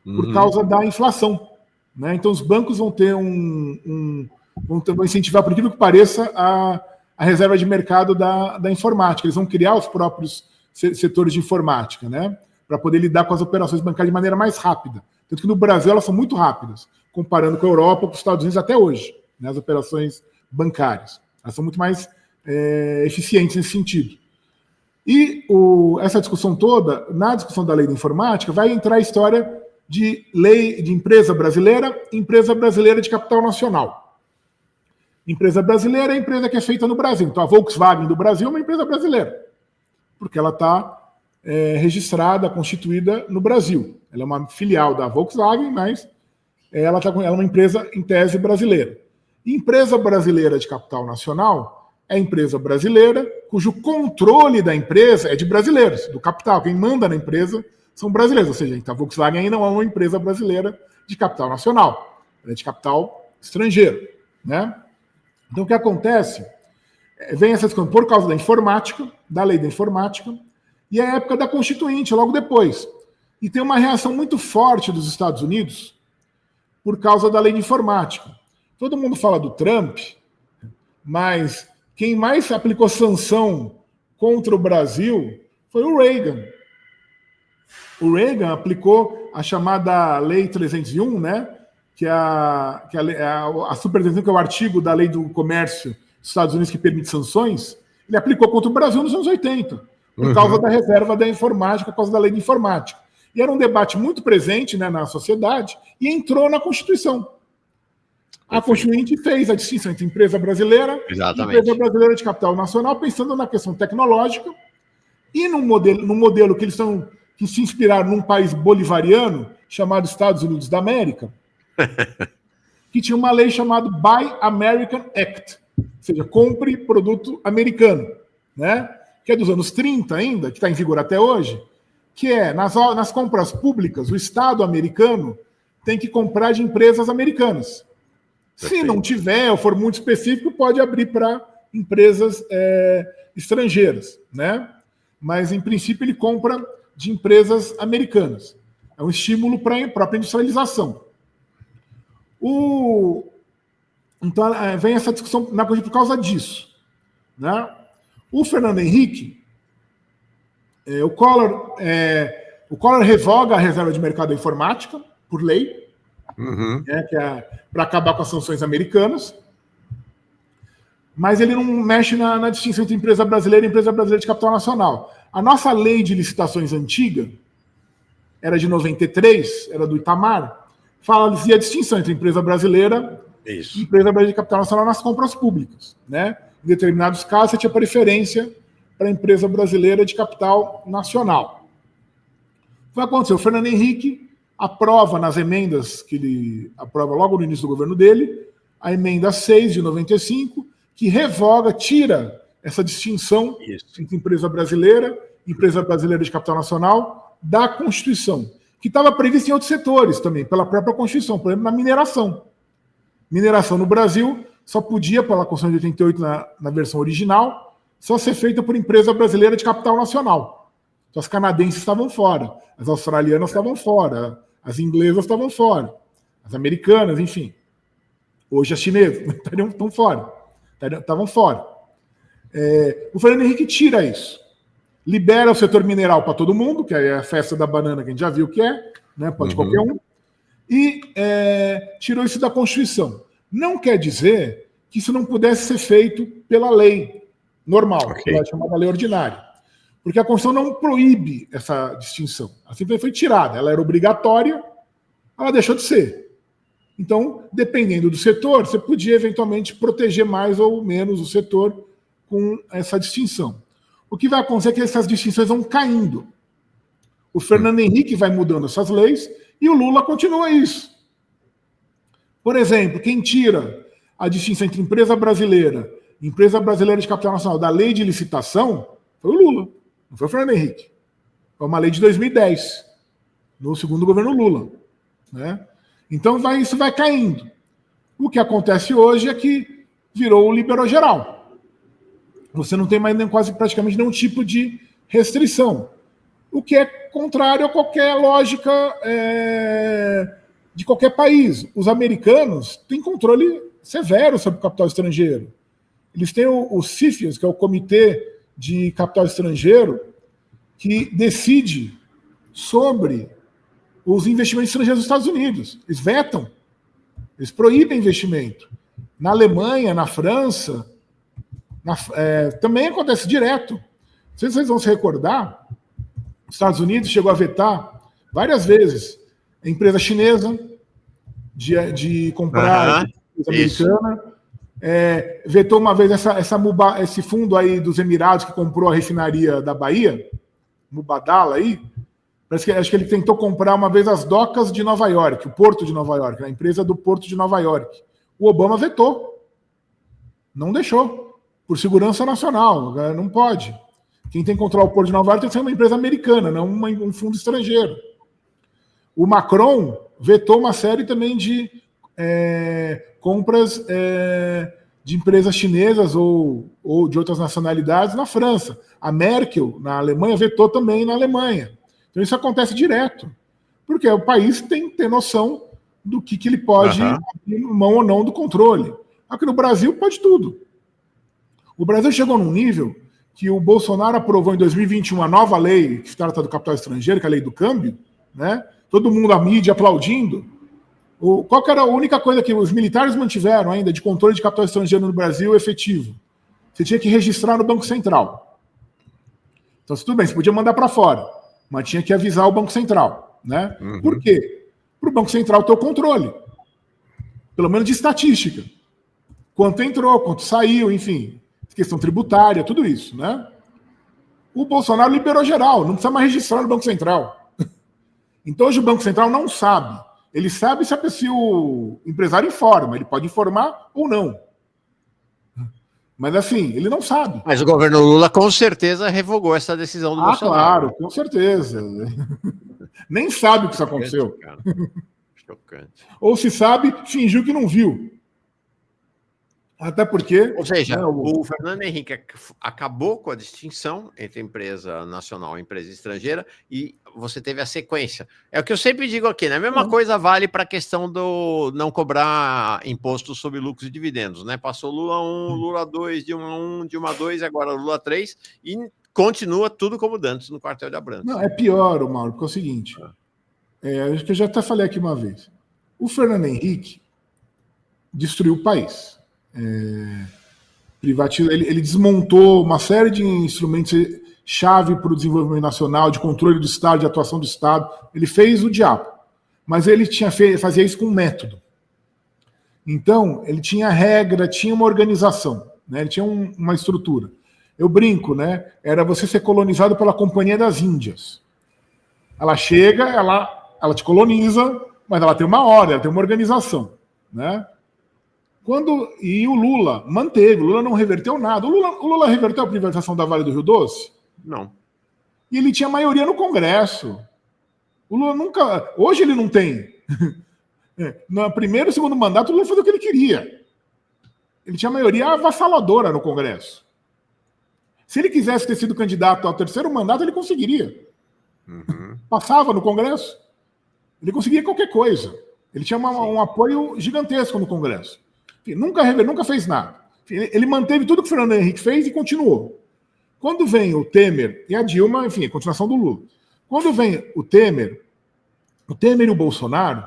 por causa da inflação. Né? Então, os bancos vão ter vão incentivar, por incrível que pareça, a reserva de mercado da informática. Eles vão criar os próprios setores de informática, né? Para poder lidar com as operações bancárias de maneira mais rápida. Tanto que no Brasil elas são muito rápidas, comparando com a Europa, com os Estados Unidos até hoje, né? As operações bancárias. Elas são muito mais eficientes nesse sentido. E essa discussão toda, na discussão da lei da informática, vai entrar a história de lei de empresa brasileira de capital nacional. Empresa brasileira é a empresa que é feita no Brasil. Então a Volkswagen do Brasil é uma empresa brasileira, porque ela está registrada, constituída no Brasil. Ela é uma filial da Volkswagen, mas ela é uma empresa em tese brasileira. E empresa brasileira de capital nacional é empresa brasileira cujo controle da empresa é de brasileiros, do capital. Quem manda na empresa são brasileiros, ou seja, a Volkswagen ainda não é uma empresa brasileira de capital nacional, ela é de capital estrangeiro, né? Então o que acontece? Vem essa discussão por causa da informática, da lei da informática, e a época da Constituinte, logo depois. E tem uma reação muito forte dos Estados Unidos por causa da lei de informática. Todo mundo fala do Trump, mas quem mais aplicou sanção contra o Brasil foi o Reagan. O Reagan aplicou a chamada Lei 301, né? Que é a superdetenção, que é o artigo da Lei do Comércio dos Estados Unidos que permite sanções. Ele aplicou contra o Brasil nos anos 80, por causa da reserva da informática, por causa da lei de informática. E era um debate muito presente, né, na sociedade e entrou na Constituição. A Constituinte fez a distinção entre empresa brasileira e empresa brasileira de capital nacional, pensando na questão tecnológica e num modelo que se inspiraram num país bolivariano chamado Estados Unidos da América, que tinha uma lei chamada Buy American Act, ou seja, compre produto americano, né? Que é dos anos 30 ainda, que está em vigor até hoje, que é, nas compras públicas, o Estado americano tem que comprar de empresas americanas. Se não tiver, ou for muito específico, pode abrir para empresas estrangeiras, né? Mas, em princípio, ele compra de empresas americanas. É um estímulo para a própria industrialização. Então, vem essa discussão na coisa por causa disso, né? O Fernando Henrique, o Collor revoga a reserva de mercado da informática, por lei, né, que é para acabar com as sanções americanas, mas ele não mexe na distinção entre empresa brasileira e empresa brasileira de capital nacional. A nossa lei de licitações antiga, era de 93, era do Itamar, fazia a distinção entre empresa brasileira e empresa brasileira de capital nacional nas compras públicas, né? Em determinados casos, você tinha preferência para a empresa brasileira de capital nacional. O que aconteceu? O Fernando Henrique aprova nas emendas que ele aprova logo no início do governo dele, a emenda 6 de 95, que revoga, tira essa distinção entre empresa brasileira e empresa brasileira de capital nacional da Constituição, que estava prevista em outros setores também, pela própria Constituição, por exemplo, na mineração. Mineração no Brasil só podia, pela Constituição de 88, na versão original, só ser feita por empresa brasileira de capital nacional. Então, as canadenses estavam fora, as australianas estavam fora, as inglesas estavam fora, as americanas, enfim. Hoje as chinesas estão fora, estavam fora. O Fernando Henrique tira isso. Libera o setor mineral para todo mundo, que é a festa da banana que a gente já viu que é, né? Pode qualquer um. E tirou isso da Constituição. Não quer dizer que isso não pudesse ser feito pela lei normal, que é chamada lei ordinária. Porque a Constituição não proíbe essa distinção. Ela simplesmente foi tirada. Ela era obrigatória, ela deixou de ser. Então, dependendo do setor, você podia eventualmente proteger mais ou menos o setor com essa distinção. O que vai acontecer é que essas distinções vão caindo. O Fernando Henrique vai mudando essas leis e o Lula continua isso. Por exemplo, quem tira a distinção entre empresa brasileira e empresa brasileira de capital nacional da lei de licitação foi o Lula, não foi o Fernando Henrique. Foi uma lei de 2010, no segundo governo Lula. Né? Então isso vai caindo. O que acontece hoje é que virou o liberal geral. Você não tem mais quase praticamente nenhum tipo de restrição. O que é contrário a qualquer lógica de qualquer país. Os americanos têm controle severo sobre o capital estrangeiro. Eles têm o CFIUS, que é o Comitê de Capital Estrangeiro, que decide sobre os investimentos estrangeiros dos Estados Unidos. Eles vetam, eles proíbem investimento. Na Alemanha, na França, também acontece direto. Não sei se vocês vão se recordar, os Estados Unidos chegou a vetar várias vezes a empresa chinesa de comprar empresa americana. Vetou uma vez esse fundo aí dos Emirados que comprou a refinaria da Bahia, Mubadala aí. Acho que ele tentou comprar uma vez as docas de Nova York, o Porto de Nova York, a empresa do Porto de Nova York. O Obama vetou. Não deixou. Por segurança nacional. Não pode. Quem tem que controlar o Porto de Nova York tem que ser uma empresa americana, não um fundo estrangeiro. O Macron vetou uma série também de compras de empresas chinesas ou de outras nacionalidades na França. A Merkel, na Alemanha, vetou também na Alemanha. Então isso acontece direto. Porque o país tem que ter noção do que ele pode abrir mão ou não do controle. Aqui no Brasil pode tudo. O Brasil chegou num nível que o Bolsonaro aprovou em 2021 uma nova lei que trata do capital estrangeiro, que é a lei do câmbio, né? Todo mundo, a mídia aplaudindo. Qual que era a única coisa que os militares mantiveram ainda de controle de capital estrangeiro no Brasil efetivo? Você tinha que registrar no Banco Central. Então, tudo bem, você podia mandar para fora, mas tinha que avisar o Banco Central. Né? Por quê? Para o Banco Central ter o controle. Pelo menos de estatística. Quanto entrou, quanto saiu, enfim. Questão tributária, tudo isso. Né? O Bolsonaro liberou geral, não precisa mais registrar no Banco Central. Então, hoje o Banco Central não sabe. Ele sabe se o empresário informa. Ele pode informar ou não. Mas, assim, ele não sabe. Mas o governo Lula, com certeza, revogou essa decisão do Bolsonaro. Claro, com certeza. Nem sabe o que isso aconteceu. Chocante. Ou se sabe, fingiu que não viu. Até porque... Ou seja, o Fernando Henrique acabou com a distinção entre empresa nacional e empresa estrangeira e você teve a sequência. É o que eu sempre digo aqui, né? A mesma coisa vale para a questão do não cobrar imposto sobre lucros e dividendos, né? Passou Lula 1, Lula 2, Dilma 1, Dilma 2, agora Lula 3 e continua tudo como dantes no quartel de Abrantes. Não, é pior, Mauro, porque é o seguinte, acho que eu já até falei aqui uma vez. O Fernando Henrique destruiu o país. Ele desmontou uma série de instrumentos chave para o desenvolvimento nacional, de controle do Estado, de atuação do Estado. Ele fez o diabo, mas ele fazia isso com um método. Então, ele tinha regra, tinha uma organização, né? Ele tinha uma estrutura. Eu brinco, né? Era você ser colonizado pela Companhia das Índias. Ela chega, ela te coloniza, mas ela tem uma ordem, ela tem uma organização, né? E o Lula manteve, o Lula não reverteu nada. O Lula reverteu a privatização da Vale do Rio Doce? Não. E ele tinha maioria no Congresso. O Lula nunca... Hoje ele não tem. No primeiro e segundo mandato, o Lula fez o que ele queria. Ele tinha maioria avassaladora no Congresso. Se ele quisesse ter sido candidato ao terceiro mandato, ele conseguiria. Passava no Congresso. Ele conseguia qualquer coisa. Ele tinha um apoio gigantesco no Congresso. Enfim, nunca fez nada. Enfim, ele manteve tudo que o Fernando Henrique fez e continuou. Quando vem o Temer e a Dilma, enfim, a continuação do Lula. Quando vem o Temer e o Bolsonaro,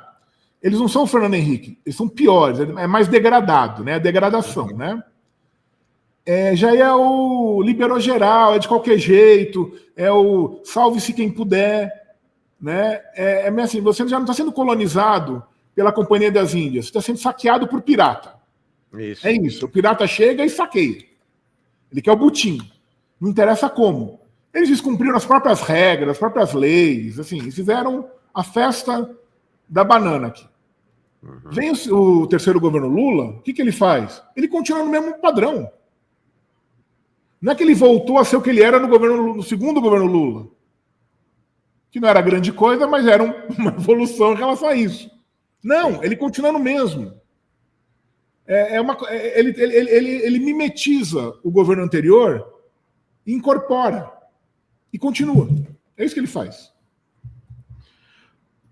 eles não são o Fernando Henrique, eles são piores, é mais degradado, né? A degradação, né? Já é o liberou geral, é de qualquer jeito, é o salve-se quem puder, né? Assim, você já não está sendo colonizado pela Companhia das Índias, você está sendo saqueado por pirata. Isso. É isso, o pirata chega e saqueia. Ele quer o butim. Não interessa como. Eles descumpriram as próprias regras, as próprias leis, assim, fizeram a festa da banana aqui. Vem o terceiro governo Lula, o que ele faz? Ele continua no mesmo padrão. Não é que ele voltou a ser o que ele era no segundo governo Lula, que não era grande coisa, mas era uma evolução em relação a isso. Não, ele continua no mesmo. Ele mimetiza o governo anterior e incorpora. E continua. É isso que ele faz.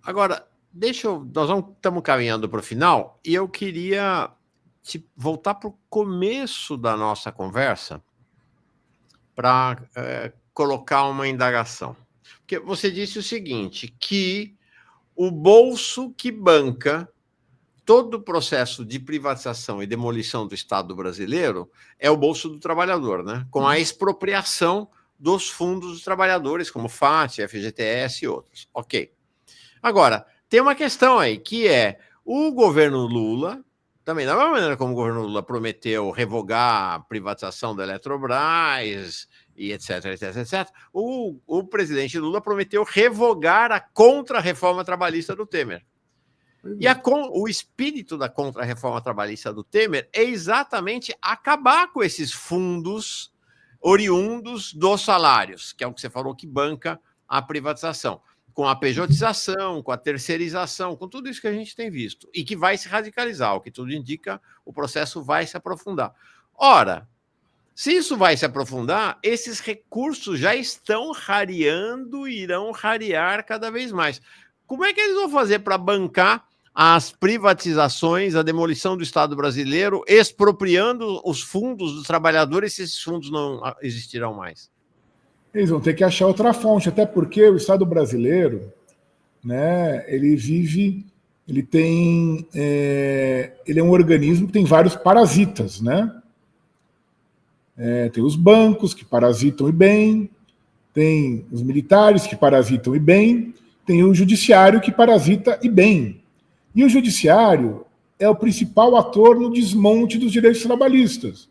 Agora, nós estamos caminhando para o final e eu queria voltar para o começo da nossa conversa para colocar uma indagação. Porque você disse o seguinte, que o bolso que banca todo o processo de privatização e demolição do Estado brasileiro é o bolso do trabalhador, né? Com a expropriação dos fundos dos trabalhadores, como FAT, FGTS e outros. Ok. Agora, tem uma questão aí, que é o governo Lula, também da mesma maneira como o governo Lula prometeu revogar a privatização da Eletrobras e etc, etc, etc, o presidente Lula prometeu revogar a contra-reforma trabalhista do Temer. E o espírito da contra-reforma trabalhista do Temer é exatamente acabar com esses fundos oriundos dos salários, que é o que você falou que banca a privatização, com a pejotização, com a terceirização, com tudo isso que a gente tem visto, e que vai se radicalizar, o que tudo indica, o processo vai se aprofundar. Ora, se isso vai se aprofundar, esses recursos já estão rareando e irão rarear cada vez mais. Como é que eles vão fazer para bancar as privatizações, a demolição do Estado brasileiro, expropriando os fundos dos trabalhadores, se esses fundos não existirão mais? Eles vão ter que achar outra fonte, até porque o Estado brasileiro, né, ele é um organismo que tem vários parasitas, né? Tem os bancos que parasitam e bem, tem os militares que parasitam e bem, tem o judiciário que parasita e bem. E o judiciário é o principal ator no desmonte dos direitos trabalhistas.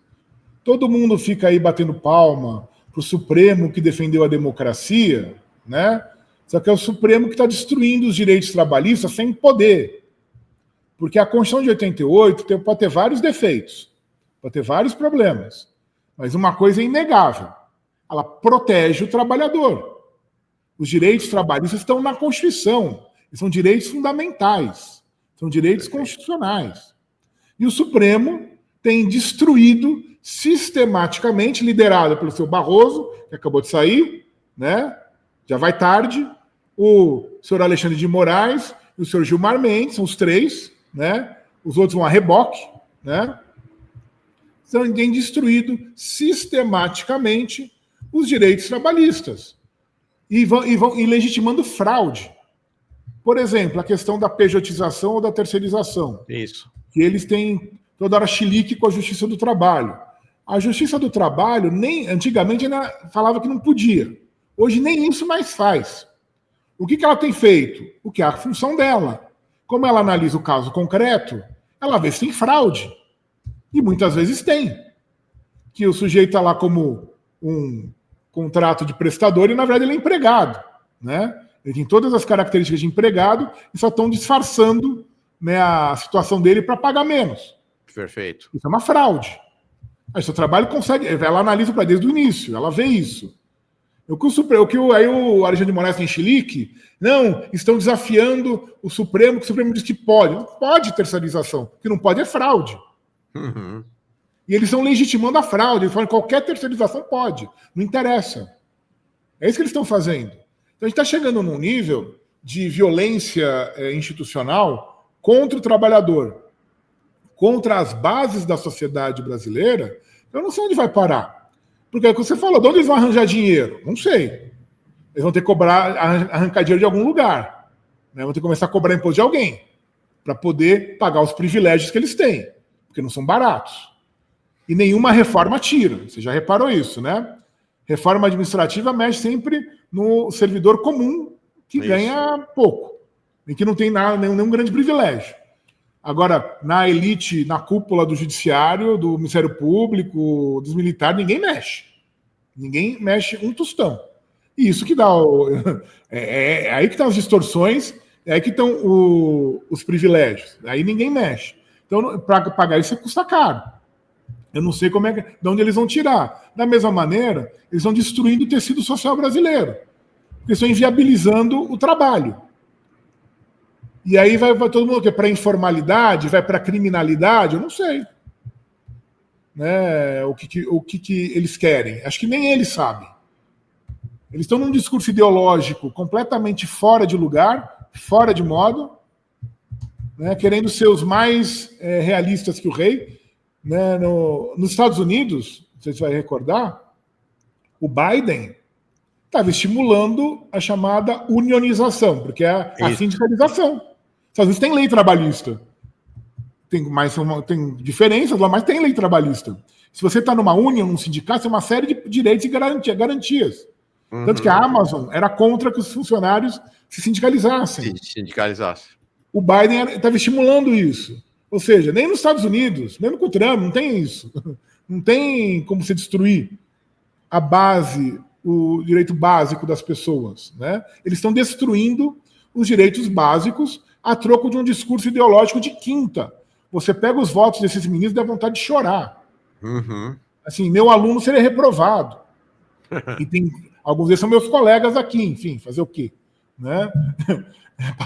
Todo mundo fica aí batendo palma para o Supremo que defendeu a democracia, né? Só que é o Supremo que está destruindo os direitos trabalhistas sem poder. Porque a Constituição de 88 pode ter vários defeitos, pode ter vários problemas, mas uma coisa é inegável, ela protege o trabalhador. Os direitos trabalhistas estão na Constituição, são direitos fundamentais. São direitos constitucionais. E o Supremo tem destruído sistematicamente, liderado pelo seu Barroso, que acabou de sair, né? Já vai tarde, o senhor Alexandre de Moraes e o senhor Gilmar Mendes, são os três, né? Os outros vão a reboque, né? Têm destruído sistematicamente os direitos trabalhistas e vão legitimando fraude. Por exemplo, a questão da pejotização ou da terceirização. Isso. Que eles têm toda hora chilique com a Justiça do Trabalho. A Justiça do Trabalho, antigamente, ainda falava que não podia. Hoje nem isso mais faz. O que ela tem feito? O que é a função dela. Como ela analisa o caso concreto, ela vê se tem fraude. E muitas vezes tem. Que o sujeito está lá como um contrato de prestador e, na verdade, ele é empregado, né? Ele tem todas as características de empregado e só estão disfarçando, né, a situação dele para pagar menos. Perfeito. Isso é uma fraude. Aí seu trabalho consegue, ela analisa para desde o início, ela vê isso. Aí o Alexandre de Moraes tem chilique, não, estão desafiando o Supremo, que o Supremo diz que pode. Não pode terceirização, o que não pode é fraude. Uhum. E eles estão legitimando a fraude, eles falam que qualquer terceirização pode, não interessa. É isso que eles estão fazendo. Então a gente está chegando num nível de violência institucional contra o trabalhador, contra as bases da sociedade brasileira. Eu não sei onde vai parar. Porque é o que você falou, de onde eles vão arranjar dinheiro? Não sei. Eles vão ter que cobrar, arrancar dinheiro de algum lugar. Né? Vão ter que começar a cobrar imposto de alguém para poder pagar os privilégios que eles têm, porque não são baratos. E nenhuma reforma tira. Você já reparou isso, né? Reforma administrativa mexe sempre no servidor comum, que ganha pouco, e que não tem nenhum grande privilégio. Agora, na elite, na cúpula do judiciário, do Ministério Público, dos militares, ninguém mexe. Ninguém mexe um tostão. E isso que dá... É aí que estão as distorções É aí que estão os privilégios. Aí ninguém mexe. Então, para pagar isso custa caro. Eu não sei de onde eles vão tirar. Da mesma maneira, eles estão destruindo o tecido social brasileiro. Porque estão inviabilizando o trabalho. E aí vai todo mundo para a informalidade, vai para a criminalidade, eu não sei. Né? O que eles querem. Acho que nem eles sabem. Eles estão num discurso ideológico completamente fora de lugar, fora de modo, né? Querendo ser os mais realistas que o rei. Né? Nos Estados Unidos, você vai recordar, o Biden estava estimulando a chamada unionização, porque é a sindicalização. Os Estados Unidos tem lei trabalhista. Tem diferenças lá, mas tem lei trabalhista. Se você está numa união, num sindicato, tem uma série de direitos e garantias. Uhum. Tanto que a Amazon era contra que os funcionários se sindicalizassem. O Biden estava estimulando isso. Ou seja, nem nos Estados Unidos, mesmo com o Trump, não tem isso. Não tem como se destruir a base, o direito básico das pessoas. Né? Eles estão destruindo os direitos básicos a troco de um discurso ideológico de quinta. Você pega os votos desses ministros e dá vontade de chorar. Uhum. Assim, meu aluno seria reprovado. E tem alguns deles são meus colegas aqui, enfim, fazer o quê? Né?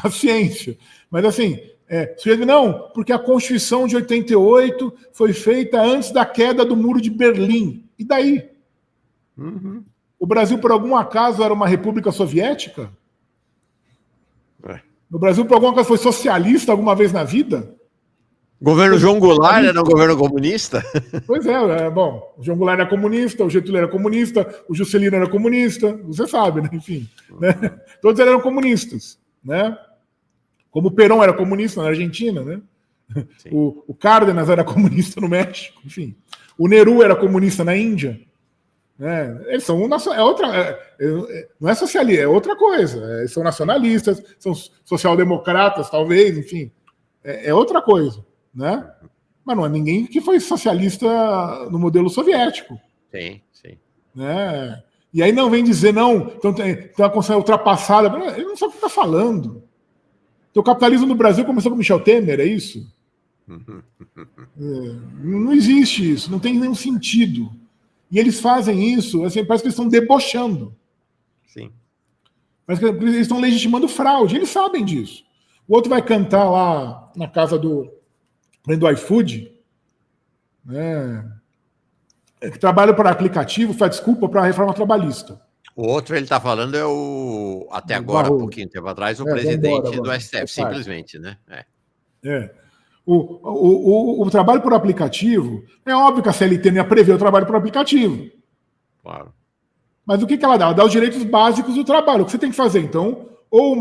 Paciência. Mas assim, não, porque a Constituição de 88 foi feita antes da queda do Muro de Berlim. E daí? Uhum. O Brasil, por algum acaso, era uma república soviética? O Brasil, por algum acaso, foi socialista alguma vez na vida? O governo João Goulart era um governo comunista? Pois bom, o João Goulart era comunista, o Getúlio era comunista, o Juscelino era comunista, você sabe, né? Enfim. Né? Todos eram comunistas, né? Como o Perón era comunista na Argentina, né? O Cárdenas era comunista no México, enfim. O Nehru era comunista na Índia. Né? Eles são não é socialista, é outra coisa. Eles são nacionalistas, são social-democratas, talvez, enfim. É outra coisa. Né? Mas não é ninguém que foi socialista no modelo soviético. Sim, sim. Né? E aí não vem dizer, não, então a Constituição é ultrapassada. Ele não sabe o que está falando. Então, o capitalismo no Brasil começou com Michel Temer, é isso? Não existe isso, não tem nenhum sentido. E eles fazem isso, assim, parece que eles estão debochando. Sim. Parece que eles estão legitimando fraude, eles sabem disso. O outro vai cantar lá na casa do iFood, né, que trabalha para aplicativo, faz desculpa para a reforma trabalhista. O outro, ele está falando, até agora, um pouquinho tempo atrás, o presidente do STF, simplesmente, né? O trabalho por aplicativo, é óbvio que a CLT não ia prever o trabalho por aplicativo. Claro. Mas o que ela dá? Ela dá os direitos básicos do trabalho. O que você tem que fazer, então, ou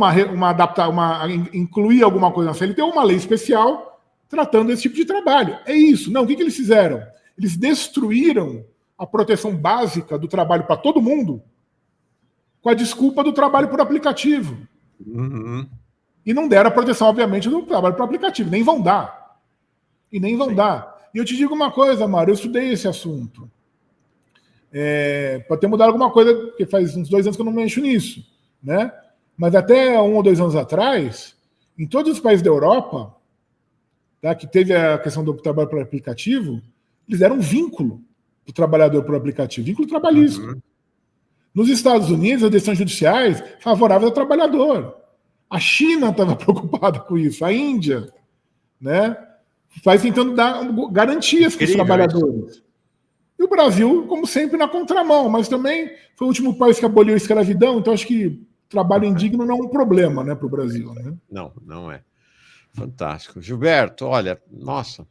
incluir alguma coisa na CLT, ou uma lei especial tratando esse tipo de trabalho. É isso. Não, o que eles fizeram? Eles destruíram a proteção básica do trabalho para todo mundo com a desculpa do trabalho por aplicativo. Uhum. E não deram a proteção, obviamente, do trabalho por aplicativo. Nem vão dar. E nem vão dar. E eu te digo uma coisa, Mário, eu estudei esse assunto. Pode ter mudado alguma coisa, porque faz uns 2 anos que eu não mexo nisso. Né? Mas até 1 ou 2 anos atrás, em todos os países da Europa, tá, que teve a questão do trabalho por aplicativo, eles deram um vínculo do trabalhador por aplicativo, vínculo trabalhista. Uhum. Nos Estados Unidos, as decisões judiciais favoráveis ao trabalhador. A China estava preocupada com isso, a Índia, né? Faz tentando dar garantias para os trabalhadores. E o Brasil, como sempre, na contramão, mas também foi o último país que aboliu a escravidão, então acho que trabalho indigno não é um problema, né, para o Brasil. Né? Não é. Fantástico. Gilberto, olha, nossa,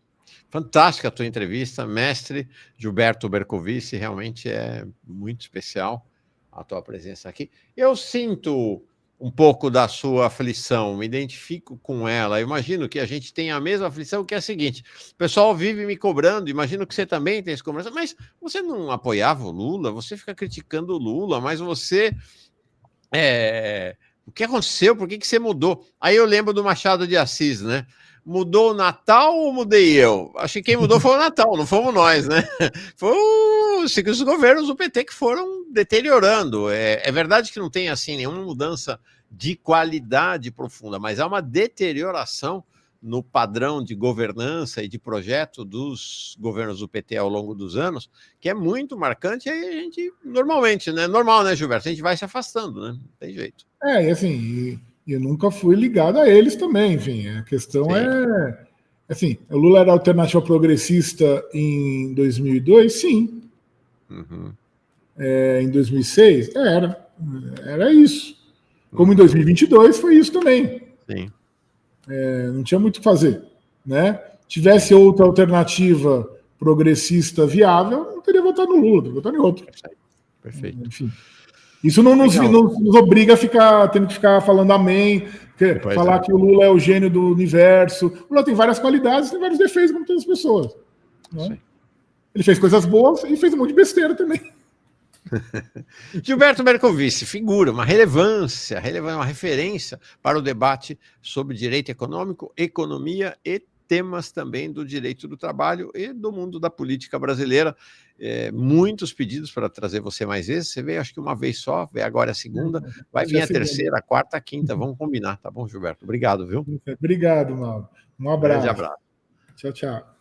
fantástica a tua entrevista, mestre Gilberto Bercovici, realmente é muito especial a tua presença aqui. Eu sinto um pouco da sua aflição, me identifico com ela. Eu imagino que a gente tem a mesma aflição, que é a seguinte: o pessoal vive me cobrando, imagino que você também tem essa cobrança, mas você não apoiava o Lula, você fica criticando o Lula, mas você... O que aconteceu? Por que você mudou? Aí eu lembro do Machado de Assis, né? Mudou o Natal ou mudei eu? Acho que quem mudou foi o Natal, não fomos nós, né? Foi os governos do PT que foram deteriorando. É verdade que não tem, assim, nenhuma mudança de qualidade profunda, mas há uma deterioração no padrão de governança e de projeto dos governos do PT ao longo dos anos, que é muito marcante, e aí a gente, normalmente, né? Normal, né, Gilberto? A gente vai se afastando, né? Não tem jeito. E assim, eu nunca fui ligado a eles também, enfim, a questão Sim. é, assim, o Lula era alternativa progressista em 2002? Sim. Uhum. Em 2006? Era isso. Como em 2022 foi isso também. Sim. Não tinha muito o que fazer, né? Tivesse outra alternativa progressista viável, não teria votado no Lula, teria votado em outro. Perfeito. Enfim. Isso não nos obriga a ficar tendo que ficar falando amém, falar que o Lula é o gênio do universo. O Lula tem várias qualidades, tem vários defeitos, como todas as pessoas. Né? Ele fez coisas boas e fez um monte de besteira também. Gilberto Bercovici, figura, uma relevância, uma referência para o debate sobre direito econômico, economia e temas também do direito do trabalho e do mundo da política brasileira. Muitos pedidos para trazer você mais vezes. Você veio, acho que uma vez só, veio agora a segunda, vai vir a terceira, a quarta, a quinta. Vamos combinar, tá bom, Gilberto? Obrigado, viu? Obrigado, Mauro. Um abraço. Grande abraço. Tchau, tchau.